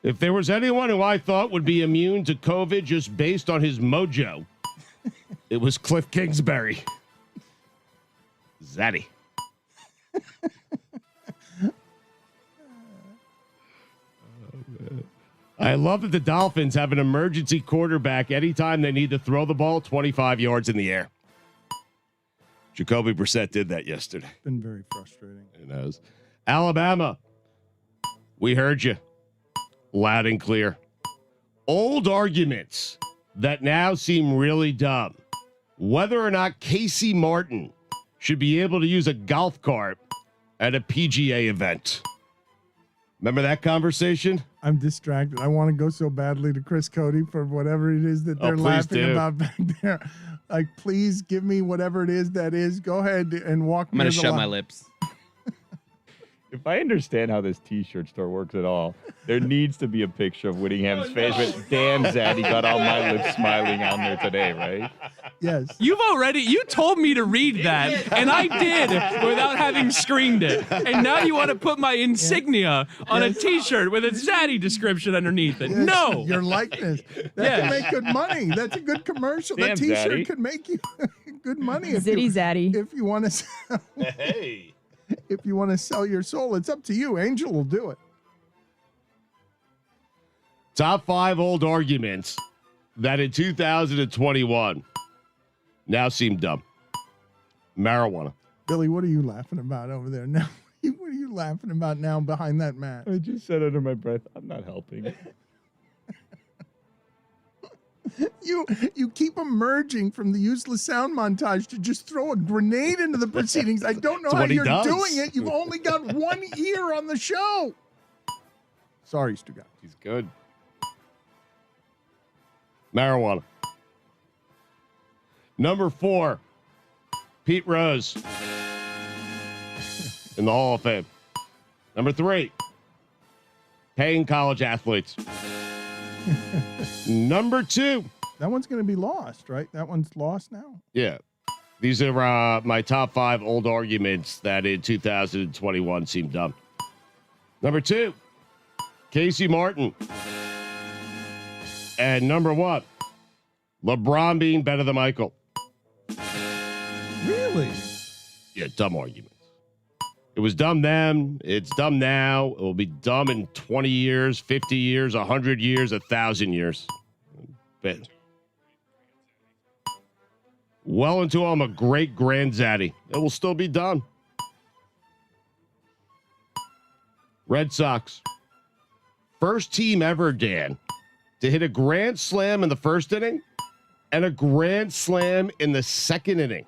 If there was anyone who I thought would be immune to COVID just based on his mojo, it was Cliff Kingsbury. Zaddy. I love that the Dolphins have an emergency quarterback anytime they need to throw the ball 25 yards in the air. Jacoby Brissett did that yesterday. It's been very frustrating. It has. Alabama, we heard you loud and clear. Old arguments that now seem really dumb. Whether or not Casey Martin should be able to use a golf cart at a PGA event. Remember that conversation? I'm distracted. I want to go so badly to Chris Cody for whatever it is that they're please laughing do. about back there. Like, please give me whatever it is that is. Go ahead and walk I'm me gonna to the shut line. my lips. If I understand how this T-shirt store works at all, there needs to be a picture of Whittingham's face with damn Zaddy got all my lips smiling on there today, right? Yes. You told me to read that, and I did without having screened it. And now you want to put my insignia on a T-shirt with a Zaddy description underneath it. Yes, No. Your likeness. That Yes. can make good money. That's a good commercial. Damn, that T-shirt Zaddy. could make you good money if Zitty you, Zaddy. if you want to sell, Hey. if you want to sell your soul. It's up to you. Angel will do it. Top 5 old arguments that in 2021 now seem dumb. Marijuana. Billy, what are you laughing about over there now? What are you laughing about now behind that mat? I just said under my breath, I'm not helping. You keep emerging from the useless sound montage to just throw a grenade into the proceedings. I don't know That's how what he you're does. doing it. You've only got one ear on the show. Sorry, Stugotz. He's good. Marijuana. Number 4, Pete Rose in the Hall of Fame. Number 3, paying college athletes. Number 2. That one's going to be lost, right? That one's lost now. Yeah. These are my top 5 old arguments that in 2021 seem dumb. Number 2, Casey Martin. And number 1, LeBron being better than Michael. Really? Yeah, dumb arguments. It was dumb then. It's dumb now. It will be dumb in 20 years, 50 years, 100 years, 1,000 years. Bet. Well until I'm a great granddaddy. It will still be done. Red Sox. First team ever, Dan, to hit a grand slam in the first inning and a grand slam in the second inning.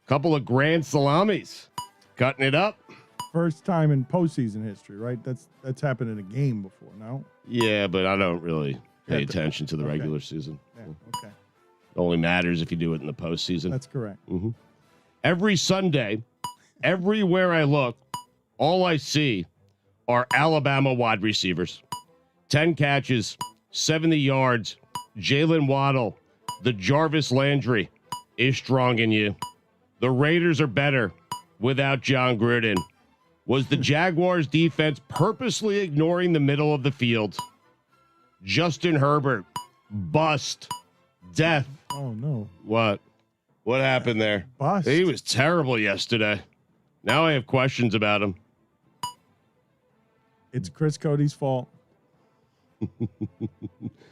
Couple of grand salamis. Cutting it up. First time in postseason history, right? That's happened in a game before, no? Yeah, but I don't really pay Yeah, attention to the okay. regular season. Yeah, okay. It only matters if you do it in the postseason. That's correct. Every Sunday, everywhere I look, all I see are Alabama wide receivers. 10 catches, 70 yards. Jalen Waddle, the Jarvis Landry is strong in you. The Raiders are better without John Gruden. Was the Jaguars defense purposely ignoring the middle of the field? Justin Herbert, bust, death. Oh, no. What? What happened there? Bust. He was terrible yesterday. Now I have questions about him. It's Chris Cody's fault.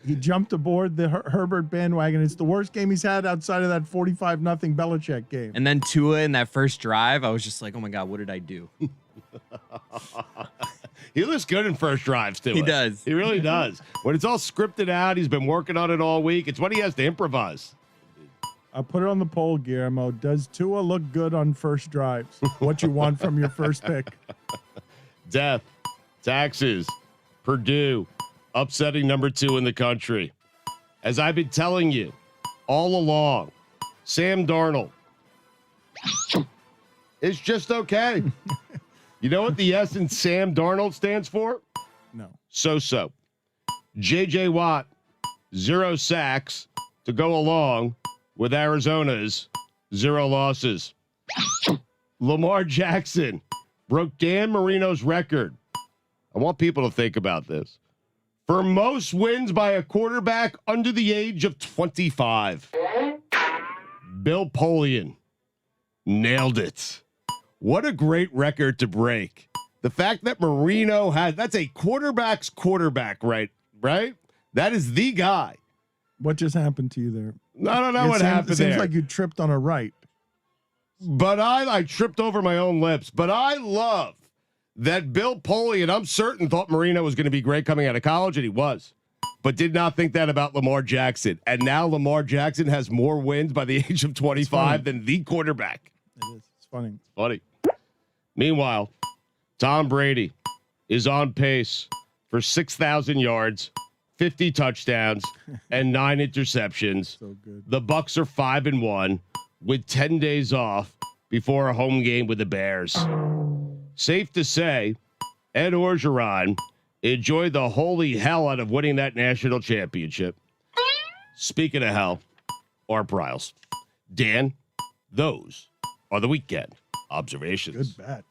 He jumped aboard the Herbert bandwagon. It's the worst game he's had outside of that 45-0 Belichick game. And then Tua in that first drive, I was just like, oh my God, what did I do? He looks good in first drives, too. He does. He really does. When it's all scripted out, he's been working on it all week. It's when he has to improvise. I'll put it on the poll, Guillermo. Does Tua look good on first drives? What you want from your first pick? Death, taxes, Purdue, upsetting number 2 in the country. As I've been telling you all along, Sam Darnold is just okay. You know what the S in Sam Darnold stands for? No. So. J.J. Watt, 0 sacks to go along with Arizona's 0 losses. Lamar Jackson broke Dan Marino's record. I want people to think about this. For most wins by a quarterback under the age of 25. Bill Polian nailed it. What a great record to break. The fact that Marino that's a quarterback's quarterback, right? That is the guy. What just happened to you there? I don't know what happened It seems there. like you tripped on a right. But I tripped over my own lips. But I love that Bill Polian, I'm certain, thought Marino was going to be great coming out of college, and he was. But did not think that about Lamar Jackson. And now Lamar Jackson has more wins by the age of 25 than the quarterback. It is. It's funny. Funny. Meanwhile, Tom Brady is on pace for 6,000 yards, 50 touchdowns, and 9 interceptions. So good. The Bucs are 5-1 with 10 days off before a home game with the Bears. Safe to say, Ed Orgeron enjoyed the holy hell out of winning that national championship. Speaking of hell, or Pryles. Dan, those are the weekend observations. Good bet.